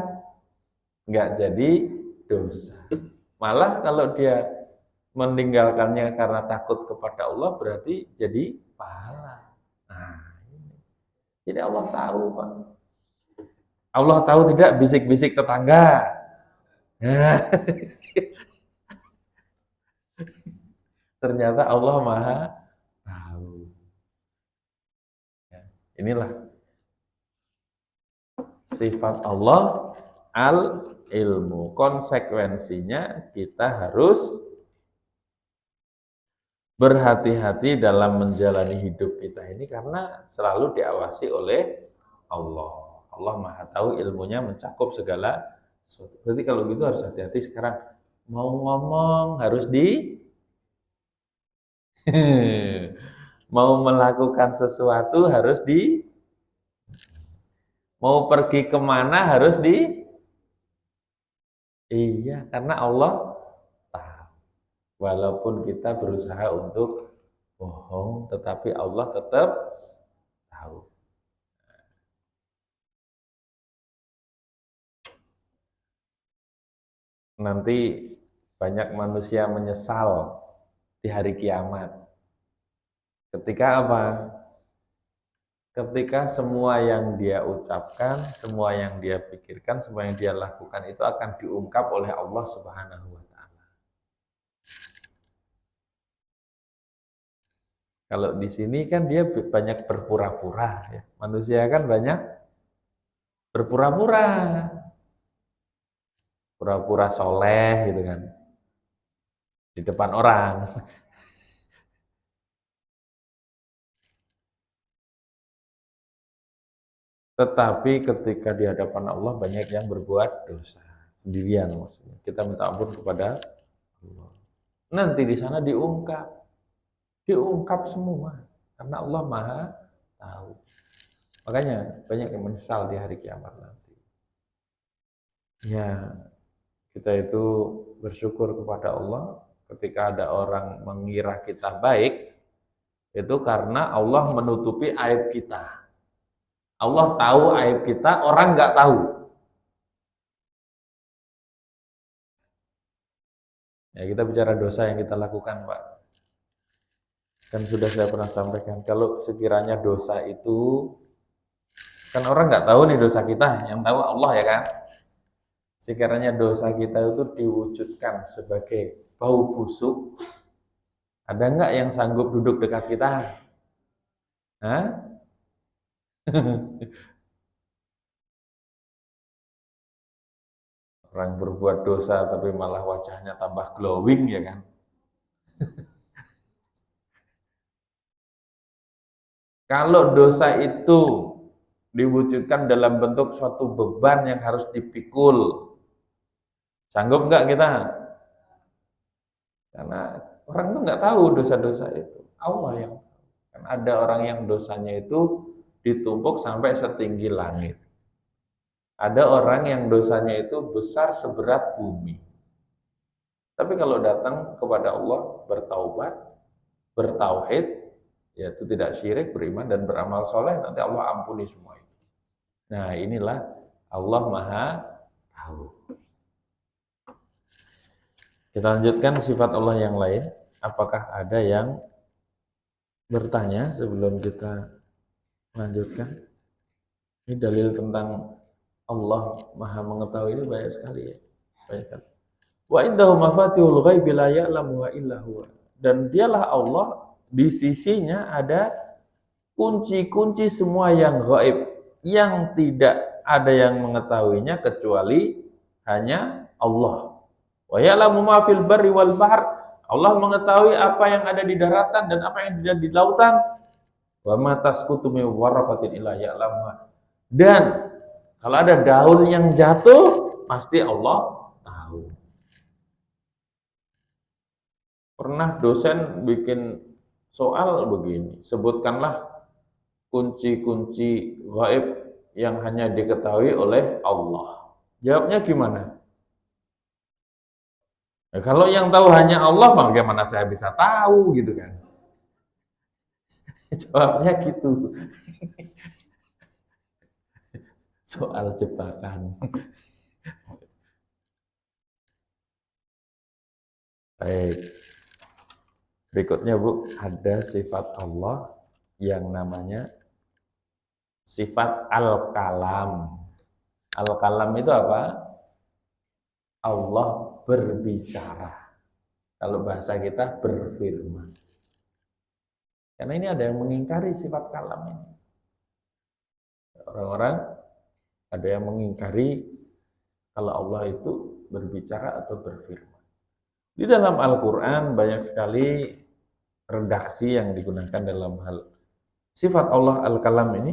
S1: Nggak jadi dosa. Malah kalau dia meninggalkannya karena takut kepada Allah, berarti jadi pahala. Nah, ini. Jadi Allah tahu, Pak. Allah tahu tidak bisik-bisik tetangga. Nah, ternyata Allah Maha tahu. Inilah sifat Allah al-ilmu. Konsekuensinya kita harus berhati-hati dalam menjalani hidup kita ini karena selalu diawasi oleh Allah. Allah Maha tahu, ilmunya mencakup segala sesuatu. Berarti kalau gitu harus hati-hati sekarang. Mau ngomong harus mau melakukan sesuatu harus mau pergi kemana harus iya, karena Allah walaupun kita berusaha untuk bohong, tetapi Allah tetap tahu. Nanti banyak manusia menyesal di hari kiamat. Ketika apa? Ketika semua yang dia ucapkan, semua yang dia pikirkan, semua yang dia lakukan itu akan diungkap oleh Allah Subhanahu wa Ta'ala. Kalau di sini kan dia banyak berpura-pura, ya. Manusia kan banyak berpura-pura, pura-pura soleh gitu kan, di depan orang. Tetapi ketika di hadapan Allah banyak yang berbuat dosa sendirian, maksudnya. Kita minta ampun kepada Allah. Nanti di sana diungkap. diungkap semua karena Allah Maha tahu. Makanya banyak yang menyesal di hari kiamat nanti. Ya, kita itu bersyukur kepada Allah ketika ada orang mengira kita baik, itu karena Allah menutupi aib kita. Allah tahu aib kita, orang nggak tahu. Ya, kita bicara dosa yang kita lakukan, Pak. Kan sudah saya pernah sampaikan, kalau sekiranya dosa itu, kan orang nggak tahu nih dosa kita, yang tahu Allah ya kan. Sekiranya dosa kita itu diwujudkan sebagai bau busuk, ada nggak yang sanggup duduk dekat kita? Hah? Orang berbuat dosa tapi malah wajahnya tambah glowing ya kan. Kalau dosa itu diwujudkan dalam bentuk suatu beban yang harus dipikul, sanggup nggak kita? Karena orang itu nggak tahu dosa-dosa itu. Allah yang kan ada orang yang dosanya itu ditumpuk sampai setinggi langit. Ada orang yang dosanya itu besar seberat bumi. Tapi kalau datang kepada Allah bertaubat, bertauhid, yaitu tidak syirik, beriman dan beramal soleh, nanti Allah ampuni semua itu. Nah, inilah Allah Maha Tahu. Kita lanjutkan sifat Allah yang lain. Apakah ada yang bertanya sebelum kita lanjutkan? Ini dalil tentang Allah Maha Mengetahui ini banyak sekali ya. Banyak sekali. Wa indahu mafatihul ghaibi la ya'lamuha illa huwa. Dan dialah Allah, di sisinya ada kunci-kunci semua yang gaib, yang tidak ada yang mengetahuinya kecuali hanya Allah. Wa ya'lamu ma fil barri wal bahr. Allah mengetahui apa yang ada di daratan dan apa yang ada di lautan. Wa ma tasqutu min waraqatin illa ya'lamuha. Dan kalau ada daun yang jatuh, pasti Allah tahu. Pernah dosen bikin soal begini, sebutkanlah kunci-kunci gaib yang hanya diketahui oleh Allah. Jawabnya gimana? Ya, kalau yang tahu hanya Allah, bagaimana saya bisa tahu gitu kan? Jawabnya gitu. Soal jebakan. Baik. Berikutnya Bu, ada sifat Allah yang namanya sifat Al-Kalam. Al-Kalam itu apa? Allah berbicara. Kalau bahasa kita berfirman. Karena ini ada yang mengingkari sifat kalam ini. Orang-orang ada yang mengingkari kalau Allah itu berbicara atau berfirman. Di dalam Al-Quran banyak sekali redaksi yang digunakan dalam hal sifat Allah Al-Kalam ini.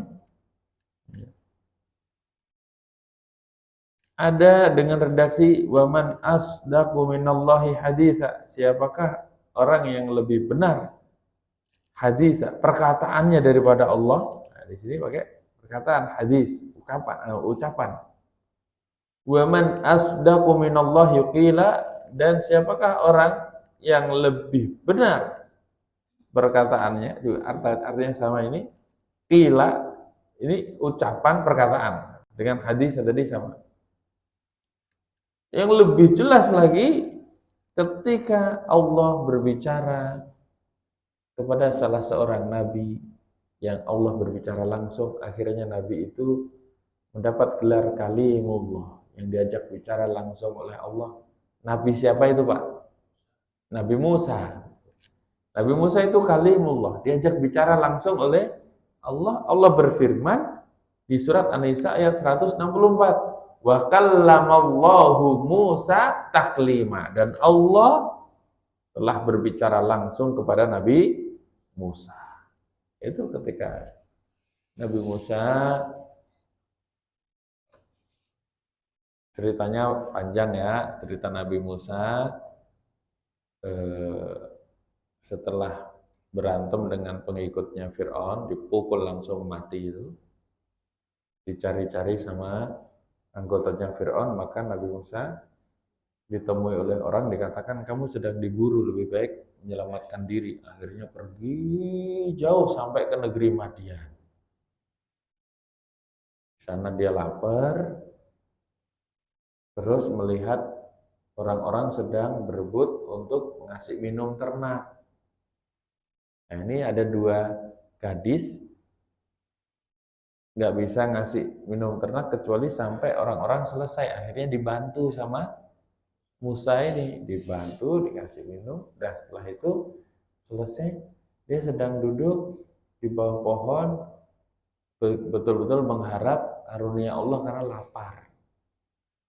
S1: Ada dengan redaksi waman asdaqu minallahi haditha. Siapakah orang yang lebih benar haditha, perkataannya daripada Allah? Nah, di sini pakai perkataan hadis, ucapan. Waman asdaqu minallahi qila, dan siapakah orang yang lebih benar perkataannya? Artinya sama ini. Qila ini ucapan perkataan, dengan hadis yang tadi sama. Yang lebih jelas lagi ketika Allah berbicara kepada salah seorang nabi yang Allah berbicara langsung, akhirnya nabi itu mendapat gelar kalimullah, yang diajak bicara langsung oleh Allah. Nabi siapa itu Pak? Nabi Musa. Nabi Musa itu kalimullah, diajak bicara langsung oleh Allah. Allah berfirman di surat An-Nisa ayat 164. Wa kallamallahu Musa taklima. Dan Allah telah berbicara langsung kepada Nabi Musa. Itu ketika Nabi Musa, ceritanya panjang ya, cerita Nabi Musa setelah berantem dengan pengikutnya Fir'aun, dipukul langsung mati itu, dicari-cari sama anggotanya Fir'aun, maka Nabi Musa ditemui oleh orang, dikatakan kamu sedang diburu, lebih baik menyelamatkan diri. Akhirnya pergi jauh sampai ke negeri Madian. Di sana dia lapar, terus melihat orang-orang sedang berebut untuk ngasih minum ternak. Nah, ini ada dua gadis nggak bisa ngasih minum ternak kecuali sampai orang-orang selesai. Akhirnya dibantu sama Musa ini, dibantu dikasih minum. Dan setelah itu selesai, dia sedang duduk di bawah pohon, betul-betul mengharap karunia Allah karena lapar.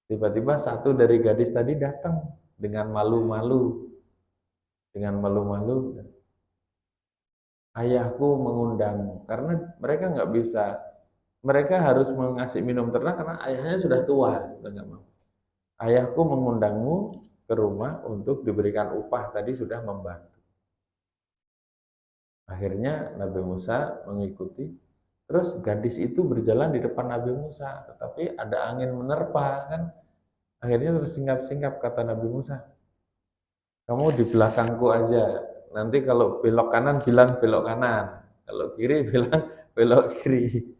S1: Tiba-tiba satu dari gadis tadi datang dengan malu-malu, ayahku mengundang, karena mereka nggak bisa, mereka harus mengasih minum ternak karena ayahnya sudah tua, udah nggak mau. Ayahku mengundangmu ke rumah untuk diberikan upah, tadi sudah membantu. Akhirnya Nabi Musa mengikuti, terus gadis itu berjalan di depan Nabi Musa, tetapi ada angin menerpa kan, akhirnya tersingkap-singkap. Kata Nabi Musa, kamu di belakangku aja, nanti kalau belok kanan bilang belok kanan, kalau kiri bilang belok kiri.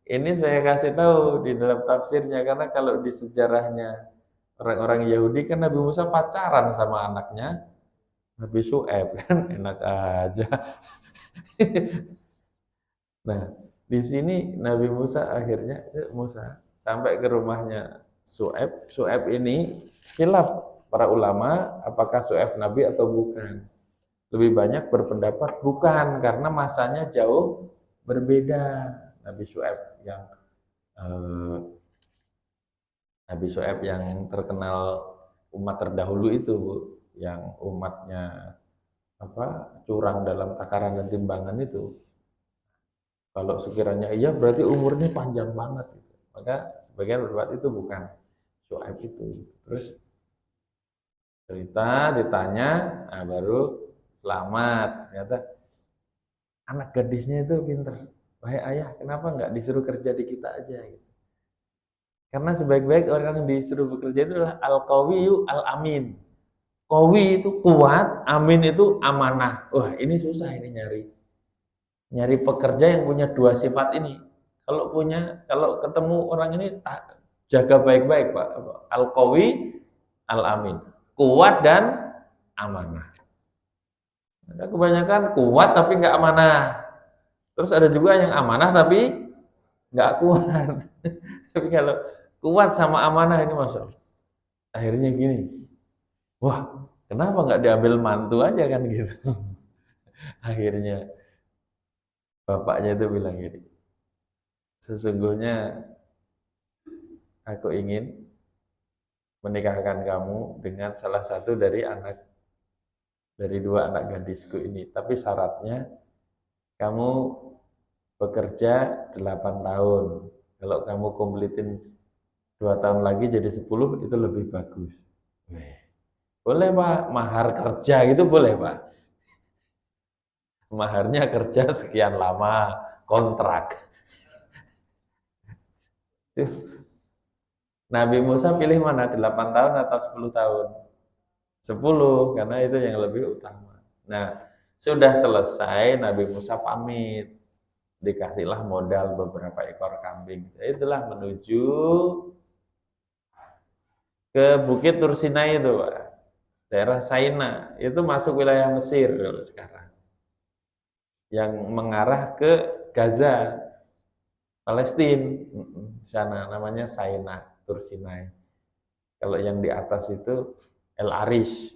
S1: Ini saya kasih tahu di dalam tafsirnya, karena kalau di sejarahnya orang-orang Yahudi kan Nabi Musa pacaran sama anaknya Nabi Syuaib kan, enak aja. Nah, di sini Nabi Musa akhirnya Musa sampai ke rumahnya Syuaib. Syuaib ini khilaf para ulama apakah Syuaib nabi atau bukan. Lebih banyak berpendapat bukan, karena masanya jauh berbeda. Nabi Syuaib yang terkenal umat terdahulu itu, yang umatnya curang dalam takaran dan timbangan itu. Kalau sekiranya iya berarti umurnya panjang banget gitu. Maka sebagian berpendapat itu bukan Syuaib itu. Terus cerita, ditanya, nah baru selamat. Ternyata anak gadisnya itu pinter. Wahai ayah, kenapa nggak disuruh kerja di kita aja gitu. Karena sebaik-baik orang yang disuruh bekerja itu adalah al-qawiyyu al-amin. Qawi itu kuat, amin itu amanah. Wah, ini susah ini nyari pekerja yang punya dua sifat ini. Kalau ketemu orang ini jaga baik-baik, Pak. Al-qawi, al-amin. Kuat dan amanah. Ada kebanyakan kuat tapi nggak amanah. Terus ada juga yang amanah tapi nggak kuat. Tapi kalau kuat sama amanah ini masuk. Akhirnya gini, wah, kenapa nggak diambil mantu aja kan gitu. Akhirnya bapaknya itu bilang gini, sesungguhnya aku ingin menikahkan kamu dengan salah satu dari dua anak gadisku ini. Tapi syaratnya kamu bekerja 8 tahun. Kalau kamu kompletin 2 tahun lagi jadi 10, itu lebih bagus. Boleh Pak, mahar kerja gitu boleh Pak. Maharnya kerja sekian lama, kontrak. Nabi Musa pilih mana? 8 tahun atau 10 tahun? 10, karena itu yang lebih utama. Nah, sudah selesai, Nabi Musa pamit. Dikasihlah modal beberapa ekor kambing. Itulah menuju ke Bukit Tur Sinai itu, Pak. Daerah Saina, itu masuk wilayah Mesir kalau sekarang. Yang mengarah ke Gaza, Palestina. Di sana namanya Saina, Tur Sinai. Kalau yang di atas itu El Arish,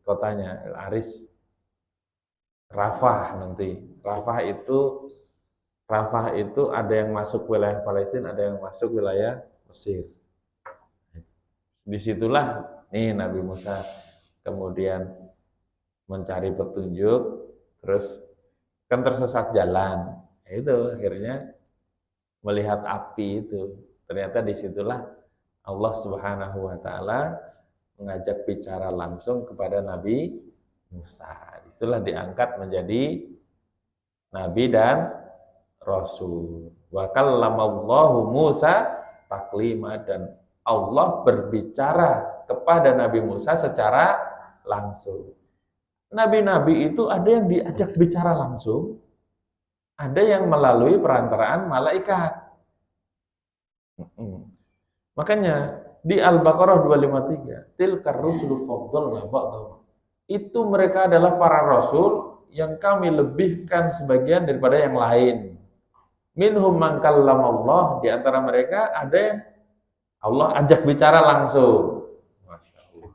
S1: kotanya El Arish, Rafah nanti. Rafah itu ada yang masuk wilayah Palestina, ada yang masuk wilayah Mesir. Disitulah nih Nabi Musa kemudian mencari petunjuk, terus kan tersesat jalan. Itu akhirnya melihat api itu. Ternyata disitulah Allah Subhanahu wa Ta'ala mengajak bicara langsung kepada Nabi Musa. Itulah diangkat menjadi nabi dan rasul. Wa kallamallahu Musa taklima, dan Allah berbicara kepada Nabi Musa secara langsung. Nabi-nabi itu ada yang diajak bicara langsung, ada yang melalui perantaraan malaikat. Makanya di Al-Baqarah 253, tilkar rusulu faddalna ba'dahum. Itu mereka adalah para rasul yang kami lebihkan sebagian daripada yang lain. Minhum man kallamallah, di antara mereka ada yang Allah ajak bicara langsung. Masya Allah.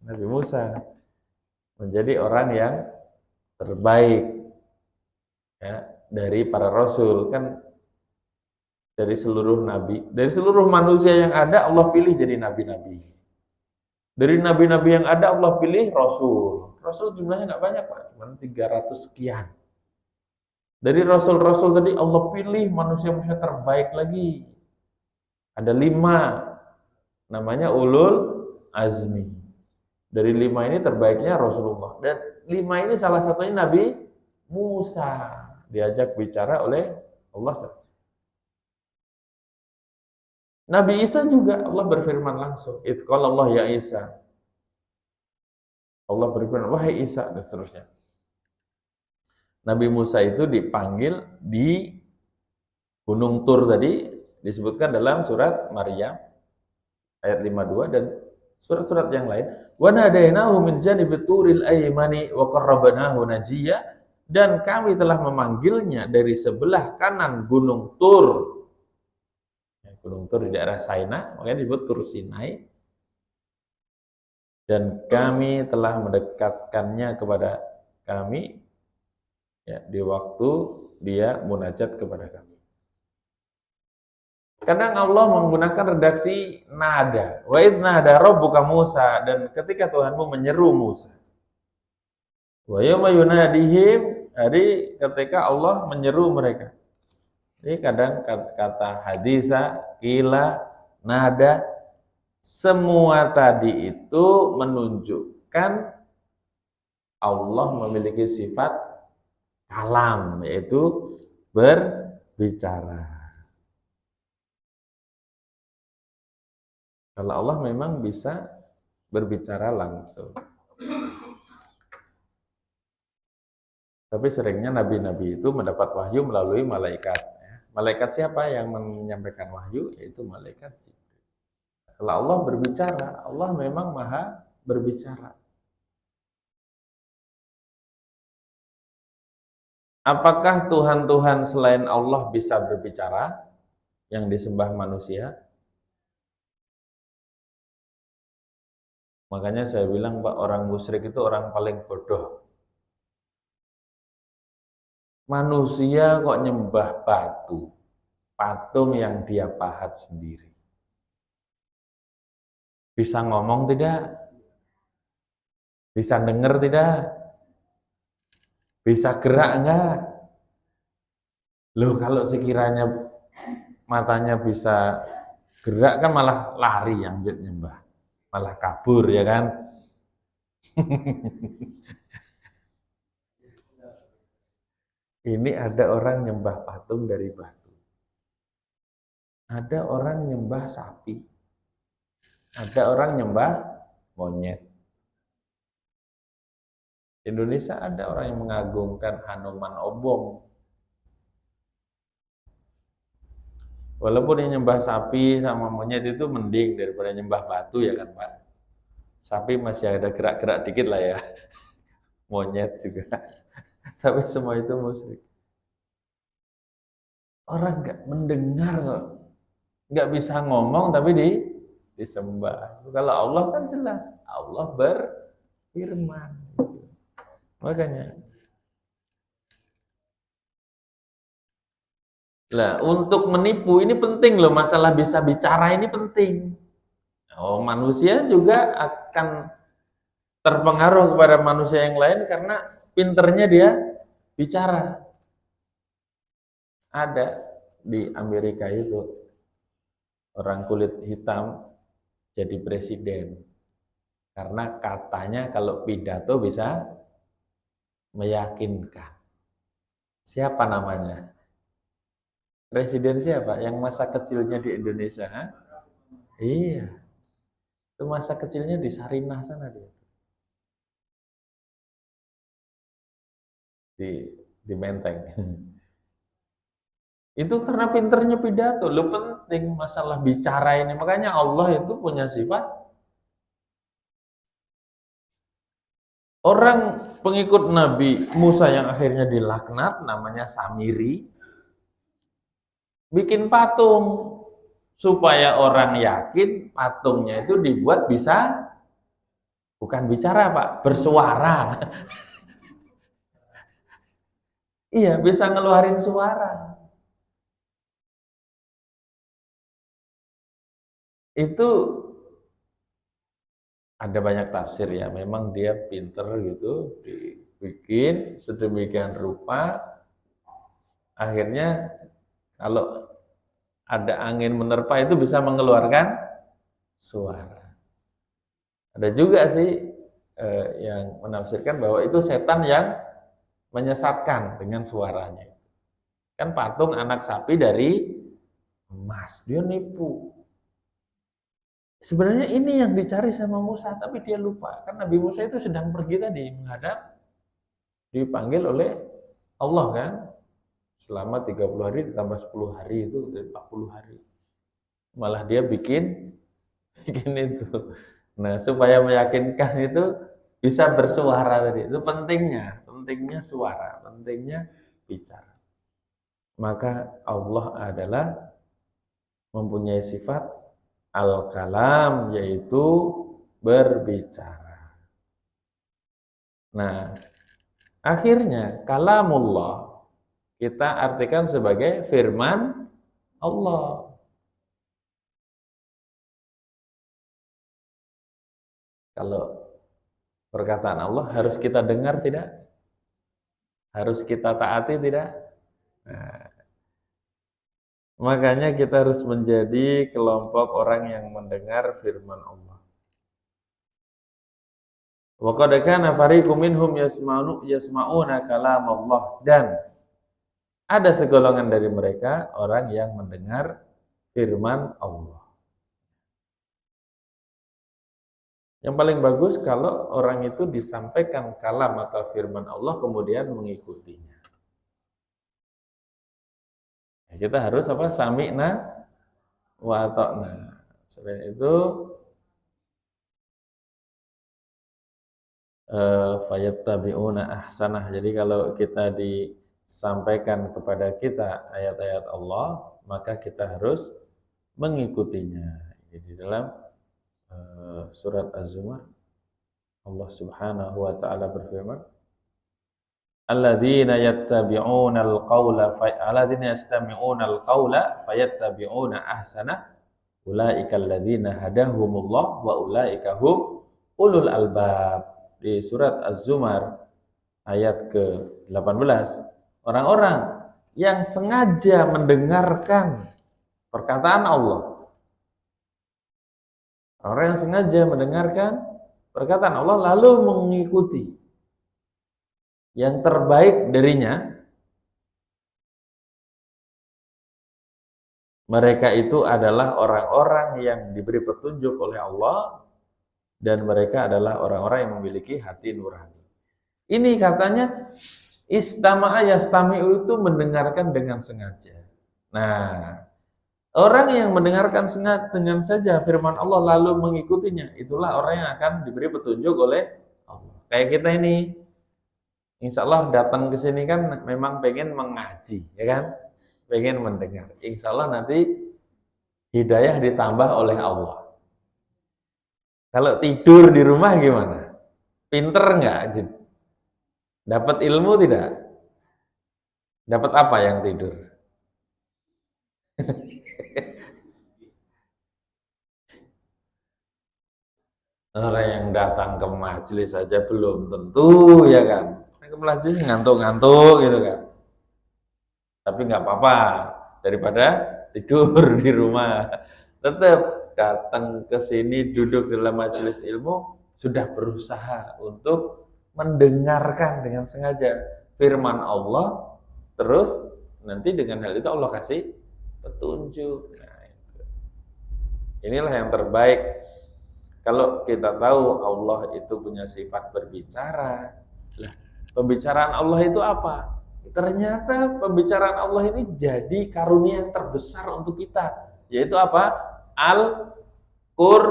S1: Nabi Musa menjadi orang yang terbaik ya, dari para rasul. Kan dari seluruh nabi, dari seluruh manusia yang ada Allah pilih jadi nabi-nabi. Dari nabi-nabi yang ada Allah pilih rasul. Rasul jumlahnya nggak banyak Pak, cuma 300 sekian. Dari rasul-rasul tadi Allah pilih manusia-manusia terbaik lagi. Ada 5, namanya ulul azmi. Dari 5 ini terbaiknya Rasulullah. Dan 5 ini salah satunya Nabi Musa, diajak bicara oleh Allah. Nabi Isa juga Allah berfirman langsung. Qala Allah ya Isa. Allah berfirman, wahai Isa, dan seterusnya. Nabi Musa itu dipanggil di Gunung Tur tadi, disebutkan dalam surat Maryam ayat 52 dan surat-surat yang lain. Wa nadainahu min janibit turil aymani wa qarrabnahu najiyya, dan kami telah memanggilnya dari sebelah kanan Gunung Tur. Gunung Tur di daerah Saina, makanya disebut Tur Sinai. Dan kami telah mendekatkannya kepada kami ya, di waktu dia munajat kepada kami. Kadang Allah menggunakan redaksi nada. Wa idh nada rabbuka Musa, dan ketika Tuhanmu menyeru Musa. Wa yawma yunadihim, hari ketika Allah menyeru mereka. Jadi kadang kata hadisa, ila, nada, semua tadi itu menunjukkan Allah memiliki sifat kalam, yaitu berbicara. Kalau Allah memang bisa berbicara langsung. Tapi seringnya nabi-nabi itu mendapat wahyu melalui malaikat. Malaikat siapa yang menyampaikan wahyu? Yaitu malaikat Jibril. Kalau Allah berbicara, Allah memang maha berbicara. Apakah Tuhan-Tuhan selain Allah bisa berbicara yang disembah manusia? Makanya saya bilang Pak, orang musyrik itu orang paling bodoh. Manusia kok nyembah batu, patung yang dia pahat sendiri. Bisa ngomong tidak? Bisa dengar tidak? Bisa gerak enggak? Loh, kalau sekiranya matanya bisa gerak kan malah lari yang nyembah. Malah kabur ya kan? Ini ada orang nyembah patung dari batu. Ada orang nyembah sapi. Ada orang nyembah monyet. Di Indonesia ada orang yang mengagungkan Hanuman Obong. Walaupun yang nyembah sapi sama monyet itu mending daripada nyembah batu ya kan Pak. Sapi masih ada gerak-gerak dikit lah ya. Monyet juga. Tapi semua itu musyrik. Orang nggak mendengar kok. Nggak bisa ngomong tapi disembah. Kalau Allah kan jelas. Allah berfirman. Makanya. Lah, untuk menipu ini penting loh, masalah bisa bicara ini penting. Oh, manusia juga akan terpengaruh kepada manusia yang lain karena pinternya dia bicara. Ada di Amerika itu orang kulit hitam jadi presiden karena katanya kalau pidato bisa meyakinkan. Siapa namanya? Presiden siapa? Yang masa kecilnya di Indonesia? Ha? Iya, itu masa kecilnya di Sarinah sana dia. Di Menteng. Itu karena pinternya pidato. Lo penting masalah bicara ini. Makanya Allah itu punya sifat. Orang pengikut Nabi Musa yang akhirnya dilaknat, namanya Samiri, bikin patung supaya orang yakin patungnya itu dibuat bisa bukan bicara, Pak, bersuara. Iya, bisa ngeluarin suara. Itu ada banyak tafsir ya. Memang dia pinter gitu, dibikin sedemikian rupa. Akhirnya kalau ada angin menerpa itu bisa mengeluarkan suara. Ada juga sih yang menafsirkan bahwa itu setan yang menyesatkan dengan suaranya. Kan patung anak sapi dari emas, dia nipu. Sebenarnya ini yang dicari sama Musa, tapi dia lupa. Kan Nabi Musa itu sedang pergi tadi menghadap, dipanggil oleh Allah kan. Selama 30 hari ditambah 10 hari itu 40 hari. Malah dia bikin itu. Nah, supaya meyakinkan itu bisa bersuara tadi. Itu pentingnya suara, pentingnya bicara. Maka Allah adalah mempunyai sifat al-kalam, yaitu berbicara. Nah, akhirnya kalamullah kita artikan sebagai firman Allah. Kalau perkataan Allah harus kita dengar tidak? Harus kita taati tidak? Nah, makanya kita harus menjadi kelompok orang yang mendengar firman Allah. Wa qad kana fariqum minhum yasma'una kalam Allah, dan ada segolongan dari mereka orang yang mendengar firman Allah. Yang paling bagus kalau orang itu disampaikan kalam atau firman Allah kemudian mengikutinya. Kita harus apa? Sami'na wa ata'na. Selain itu fayattabi'una ahsanah. Jadi kalau kita disampaikan kepada kita ayat-ayat Allah, maka kita harus mengikutinya. Di dalam surat Az-Zumar Allah Subhanahu wa taala berfirman, alladzina yattabi'una al-qaula alladzina yastami'una al-qaula fayattabi'una ahsanah ulaika alladzina hadahumullah wa ulaika hum ulul albab. Di surat Az-Zumar ayat ke-18, orang-orang yang sengaja mendengarkan perkataan Allah, orang yang sengaja mendengarkan perkataan Allah lalu mengikuti yang terbaik darinya, mereka itu adalah orang-orang yang diberi petunjuk oleh Allah, dan mereka adalah orang-orang yang memiliki hati nurani. Ini katanya istama'a yastami'u itu mendengarkan dengan sengaja. Nah, orang yang mendengarkan dengan saja firman Allah lalu mengikutinya, itulah orang yang akan diberi petunjuk oleh Allah. Kayak kita ini, insya Allah datang ke sini kan memang pengen mengaji, ya kan? Pengen mendengar. Insya Allah nanti hidayah ditambah oleh Allah. Kalau tidur di rumah gimana? Pinter nggak? Dapat ilmu tidak? Dapat apa yang tidur? Orang yang datang ke majelis saja belum tentu, ya kan? Ke majelis ngantuk-ngantuk gitu kan. Tapi nggak apa-apa, daripada tidur di rumah. Tetap datang ke sini, duduk dalam majelis ilmu, sudah berusaha untuk mendengarkan dengan sengaja firman Allah, terus nanti dengan hal itu Allah kasih petunjuk. Nah, itu. Inilah yang terbaik. Kalau kita tahu Allah itu punya sifat berbicara, lah, pembicaraan Allah itu apa? Ternyata pembicaraan Allah ini jadi karunia yang terbesar untuk kita, yaitu apa? Al-Qur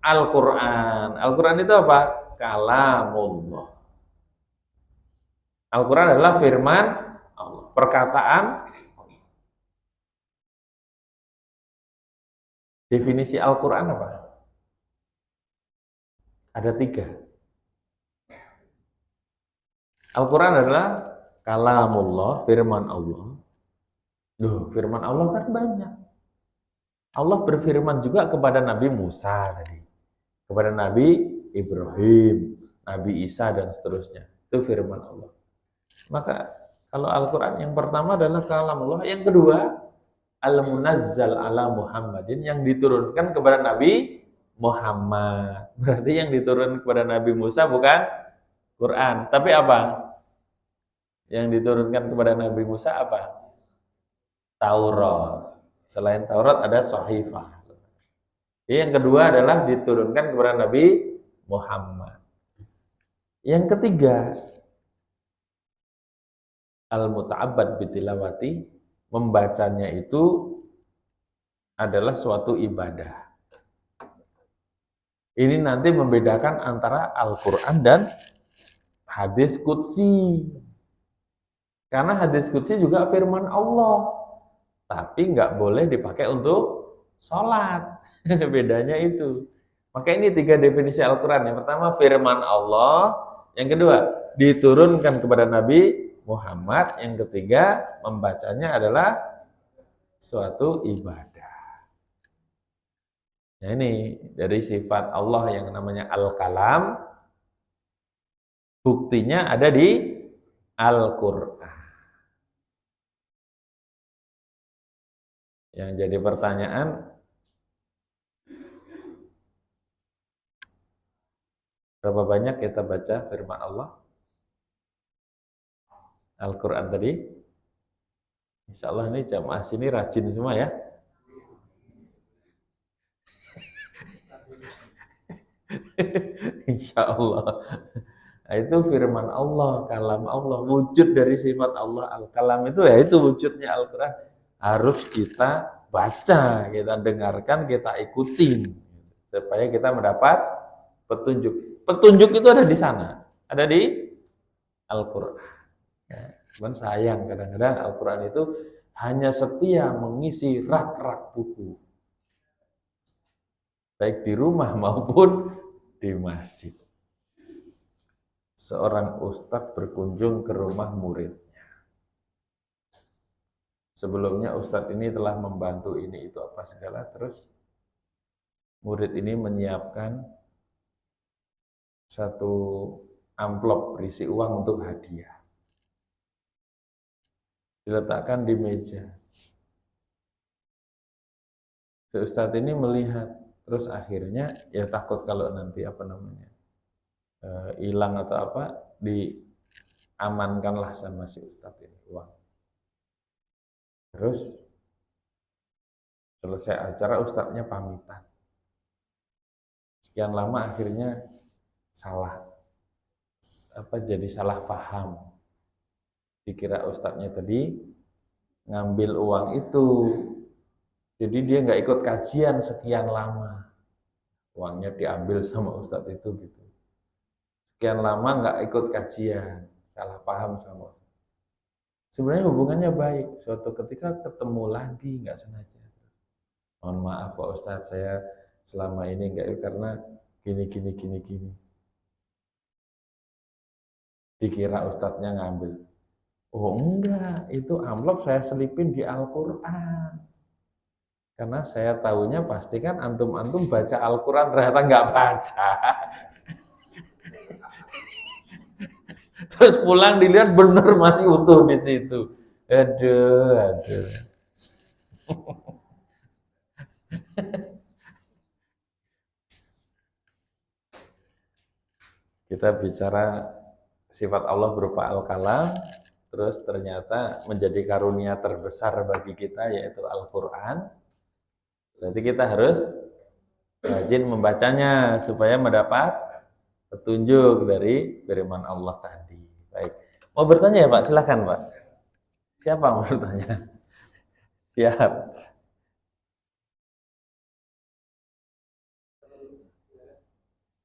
S1: Al-Quran. Al-Quran itu apa? Kalamullah. Al-Quran adalah firman Allah, perkataan. Definisi Al-Quran apa? Ada 3. Al-Quran adalah kalamullah, firman Allah. Duh, firman Allah kan banyak. Allah berfirman juga kepada Nabi Musa tadi, kepada Nabi Ibrahim, Nabi Isa dan seterusnya. Itu firman Allah. Maka kalau Al-Quran yang pertama adalah kalamullah, yang kedua Al-Munazzal ala Muhammadin, yang diturunkan kepada Nabi Muhammad. Berarti yang diturunkan kepada Nabi Musa bukan Quran, tapi apa? Yang diturunkan kepada Nabi Musa apa? Taurat. Selain Taurat ada Shahifah. Yang kedua adalah diturunkan kepada Nabi Muhammad. Yang ketiga, al-muta'abbad bitilawati, membacanya itu adalah suatu ibadah. Ini nanti membedakan antara Al-Quran dan hadis qudsi. Karena hadis qudsi juga firman Allah, tapi nggak boleh dipakai untuk sholat. Bedanya itu. Maka ini 3 definisi Al-Quran. Yang pertama firman Allah, yang kedua diturunkan kepada Nabi Muhammad, yang ketiga membacanya adalah suatu ibadah. Nah, ini dari sifat Allah yang namanya Al-Kalam, buktinya ada di Al-Quran. Yang jadi pertanyaan, berapa banyak kita baca firman Allah? Al-Quran tadi? Insya Allah ini jamaah sini rajin semua ya. Insya Allah. Nah, itu firman Allah, kalam Allah, wujud dari sifat Allah. Al-Kalam itu ya itu wujudnya Al-Quran. Harus kita baca, kita dengarkan, kita ikutin supaya kita mendapat petunjuk. Petunjuk itu ada di sana, ada di Al-Quran. Ya, cuman sayang kadang-kadang Al-Quran itu hanya setia mengisi rak-rak buku, baik di rumah maupun di masjid. Seorang ustadz berkunjung ke rumah muridnya. Sebelumnya ustadz ini telah membantu ini itu apa segala, terus murid ini menyiapkan satu amplop berisi uang untuk hadiah. Diletakkan di meja. Si ustadz ini melihat, terus akhirnya ya takut kalau nanti apa namanya hilang atau apa, diamankanlah sama si ustadz ini uang. Terus selesai acara ustadznya pamitan. Sekian lama akhirnya jadi salah paham. Dikira ustadznya tadi ngambil uang itu, jadi dia nggak ikut kajian sekian lama. Uangnya diambil sama ustadz itu gitu. Sekian lama nggak ikut kajian, salah paham sama. Sebenarnya hubungannya baik. Suatu ketika ketemu lagi nggak sengaja. Mohon maaf Pak Ustadz, saya selama ini nggak ikut karena gini. Dikira ustadznya ngambil. Oh enggak, itu amplop saya selipin di Al-Quran. Karena saya tahunya pasti kan antum-antum baca Al-Quran, ternyata nggak baca. Terus pulang dilihat bener masih utuh di situ. Aduh. Kita bicara sifat Allah berupa Al-Kalam, terus ternyata menjadi karunia terbesar bagi kita yaitu Al-Quran. Berarti kita harus rajin membacanya supaya mendapat petunjuk dari firman Allah tadi. Baik. Mau bertanya ya Pak? Silakan Pak. Siapa mau bertanya? Siap.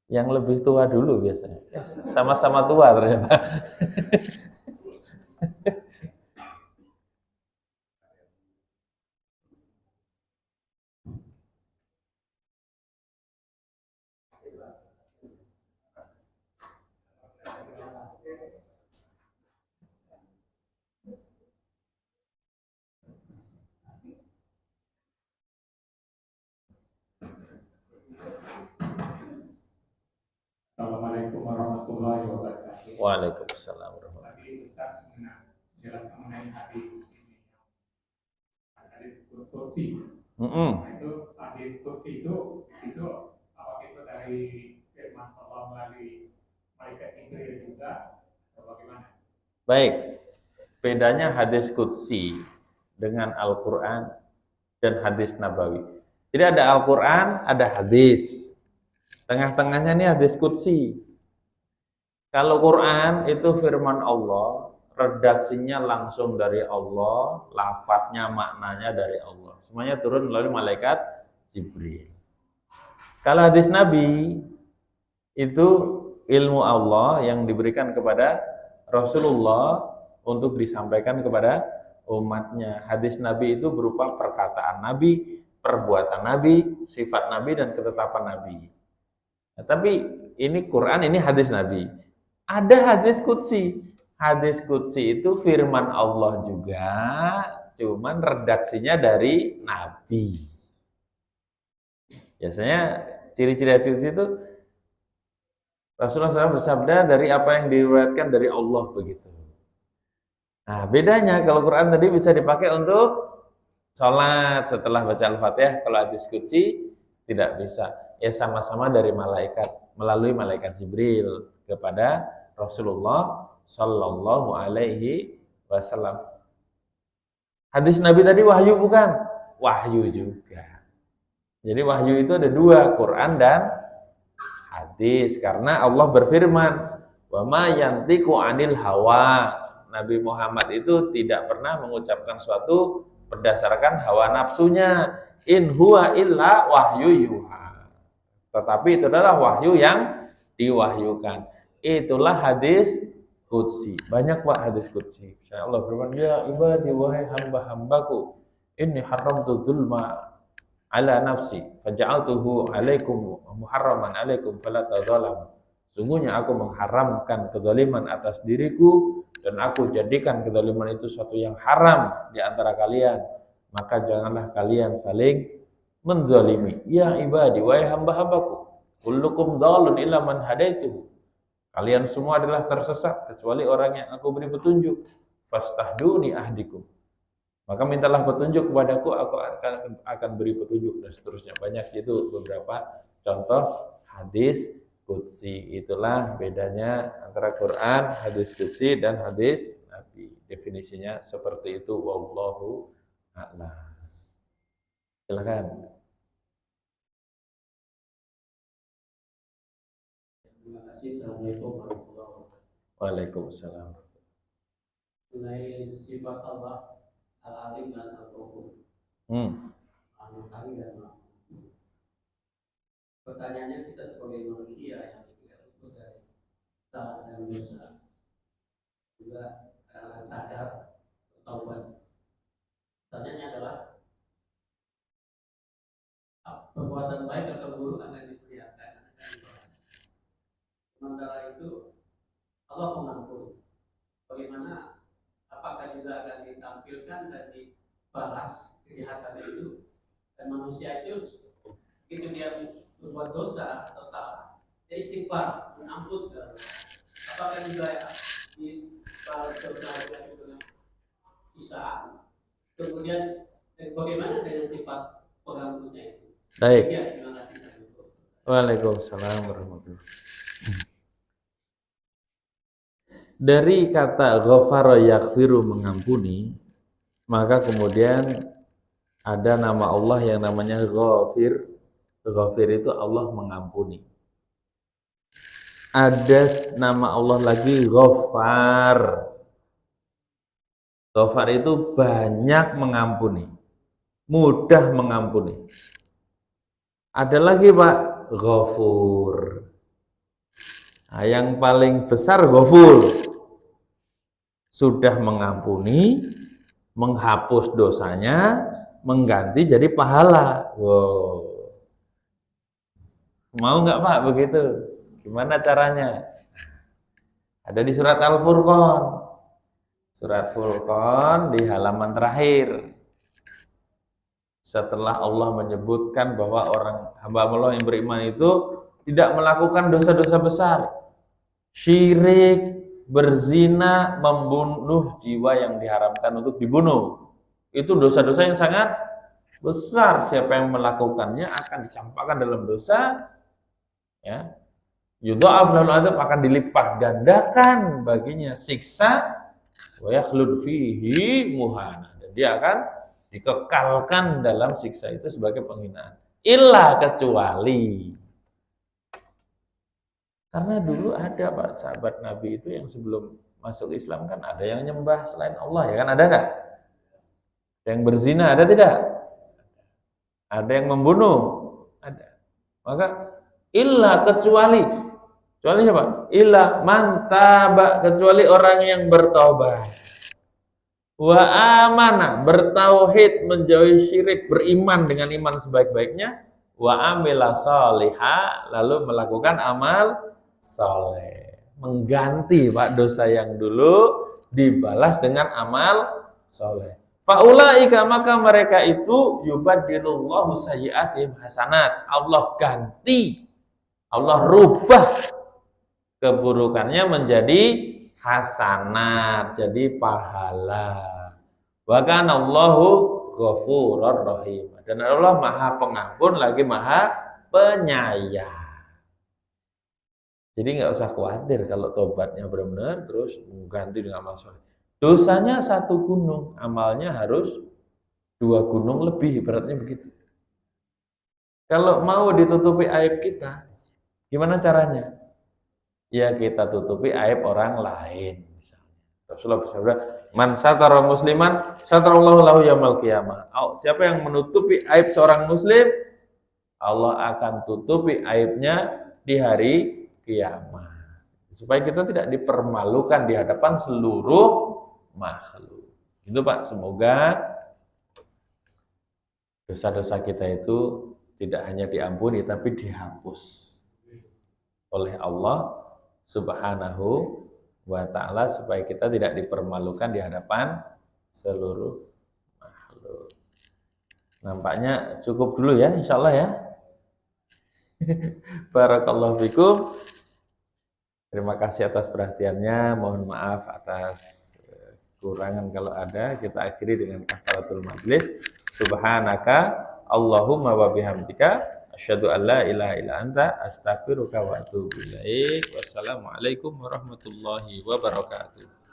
S1: Yang lebih tua dulu biasanya. Sama-sama tua ternyata.
S2: Assalamualaikum warahmatullahi wabarakatuh.
S1: Waalaikumsalam warahmatullahi
S2: Tadi Ustaz menjelaskan mengenai hadis ini, hadis kursi. Itu hadis kursi itu apa itu dari firman Allah melalui malaikat Jibril juga atau bagaimana?
S1: Baik. Bedanya hadis qudsi dengan Al-Quran dan hadis nabawi. Jadi ada Al-Quran, ada hadis. Tengah-tengahnya ini hadis qudsi. Kalau Quran itu firman Allah, redaksinya langsung dari Allah, lafadznya, maknanya dari Allah. Semuanya turun melalui malaikat Jibril. Kalau hadis Nabi, itu ilmu Allah yang diberikan kepada Rasulullah untuk disampaikan kepada umatnya. Hadis Nabi itu berupa perkataan Nabi, perbuatan Nabi, sifat Nabi, dan ketetapan Nabi. Nah, tapi ini Quran, ini hadis Nabi. Ada hadis qudsi. Hadis qudsi itu firman Allah juga, cuman redaksinya dari Nabi. Biasanya ciri-ciri hadis qudsi itu Rasulullah SAW bersabda dari apa yang diriwayatkan dari Allah begitu. Nah, bedanya kalau Quran tadi bisa dipakai untuk sholat setelah baca Al-Fatihah, kalau hadis qudsi tidak bisa. Ya sama-sama dari malaikat, melalui malaikat Jibril kepada Rasulullah Shallallahu Alaihi Wasallam. Hadis Nabi tadi wahyu bukan? Wahyu juga. Jadi wahyu itu ada dua, Quran dan hadis. Karena Allah berfirman, wa ma yantiqu anil hawa. Nabi Muhammad itu tidak pernah mengucapkan suatu berdasarkan hawa nafsunya. In huwa illa wahyu yuha. Tetapi itu adalah wahyu yang diwahyukan. Itulah hadis qudsi. Banyak Pak hadis qudsi. Allah berfirman, ya ibadi wahai hamba-hambaku, inni haramtu dzulma ala nafsi faja'altuhu alaikum muharraman alaikum fala tadzalamu. Sungguhnya aku mengharamkan kezaliman atas diriku dan aku jadikan kezaliman itu suatu yang haram di antara kalian, maka janganlah kalian saling menzalimi. Ya ibadi, wahai hamba-hambaku, kullukum dhalun illa man hadaituhu. Kalian semua adalah tersesat kecuali orang yang aku beri petunjuk. Fastahduni ahdikum. Maka mintalah petunjuk kepadaku, aku akan beri petunjuk, dan seterusnya. Banyak itu beberapa contoh hadis qudsi. Itulah bedanya antara Quran, hadis qudsi, dan hadis Nabi. Definisinya seperti itu. Wallahu a'lam. Silakan.
S3: Terima kasih. Assalamualaikum warahmatullahi wabarakatuh.
S1: Waalaikumsalam.
S3: Mengenai sifat Allah al-alim dan al-ghafur. Kami dan mampu. Pertanyaannya, kita sebagai manusia yang tidak luput dari salah dan dosa, juga karena sadar bertaubat. Pertanyaannya adalah, perbuatan baik atau buruk akan diperlihatkan, akan dibahas. Sementara itu Allah mengampuni. Bagaimana? Apakah juga akan ditampilkan dan dibalas kejahatan itu? Dan manusia itu begitu dia berbuat dosa atau salah, dia istighfar, mengampun segala. Apakah juga dibalas dosa itu dengan sisa? Kemudian bagaimana dengan sifat pengampunnya itu?
S1: Baik.
S3: Ya, terima kasih.
S1: Waalaikumsalam warahmatullahi wabarakatuh. Dari kata ghafara yaghfiru mengampuni, maka kemudian ada nama Allah yang namanya Ghafir. Ghafir itu Allah mengampuni. Ada nama Allah lagi Ghaffar. Ghaffar itu banyak mengampuni, mudah mengampuni. Ada lagi Pak, Ghafur. Nah, yang paling besar Ghafur. Sudah mengampuni, menghapus dosanya, mengganti jadi pahala. Wow. Mau nggak Pak begitu? Gimana caranya? Ada di surat Al-Furqan. Surat Furqan di halaman terakhir. Setelah Allah menyebutkan bahwa orang hamba Allah yang beriman itu tidak melakukan dosa-dosa besar. Syirik, berzina, membunuh jiwa yang diharamkan untuk dibunuh. Itu dosa-dosa yang sangat besar. Siapa yang melakukannya akan dicampakkan dalam dosa, ya. Yudha'af lahul adzab, akan dilipat gandakan baginya siksa, wa yakhlud fihi muhana, dan dia akan dikekalkan dalam siksa itu sebagai penghinaan. Illa, kecuali, karena dulu ada Pak sahabat Nabi itu yang sebelum masuk Islam kan ada yang nyembah selain Allah, ya kan, ada nggak? Yang berzina ada tidak? Ada yang membunuh? Ada. Maka illa, kecuali siapa? Illa man taba, kecuali orang yang bertobat. Wa amana, bertauhid, menjauhi syirik, beriman dengan iman sebaik-baiknya. Wa amila salihah, lalu melakukan amal saleh. Mengganti Pak dosa yang dulu dibalas dengan amal saleh. Faulaika, maka mereka itu yubadilullahu sayyi'atihim hasanat. Allah ganti, Allah rubah keburukannya menjadi hasanat, jadi pahala. Wa kana Allahu ghafurur rahim. Dan Allah Maha Pengampun lagi Maha Penyayang. Jadi nggak usah khawatir kalau tobatnya benar-benar terus mengganti dengan amal soleh. Dosanya 1 gunung, amalnya harus 2 gunung lebih, ibaratnya begitu. Kalau mau ditutupi aib kita, gimana caranya? Ya kita tutupi aib orang lain. Misalnya Rasulullah bersabda, man satara musliman satarallahu lahu yaumil qiyamah. Siapa yang menutupi aib seorang muslim, Allah akan tutupi aibnya di hari kiamat. Supaya kita tidak dipermalukan di hadapan seluruh makhluk. Itu Pak, semoga dosa-dosa kita itu tidak hanya diampuni tapi dihapus oleh Allah Subhanahu wa ta'ala, supaya kita tidak dipermalukan di hadapan seluruh makhluk. Nampaknya cukup dulu ya, insya Allah ya. Barakallahu fikum. Terima kasih atas perhatiannya. Mohon maaf atas kekurangan kalau ada. Kita akhiri dengan kafaratul majlis. Subhanaka Allahumma wa bihamdika asyhadu an la ilaha illa anta astaghfiruka wa atubu ilaik. Wassalamualaikum warahmatullahi wabarakatuh.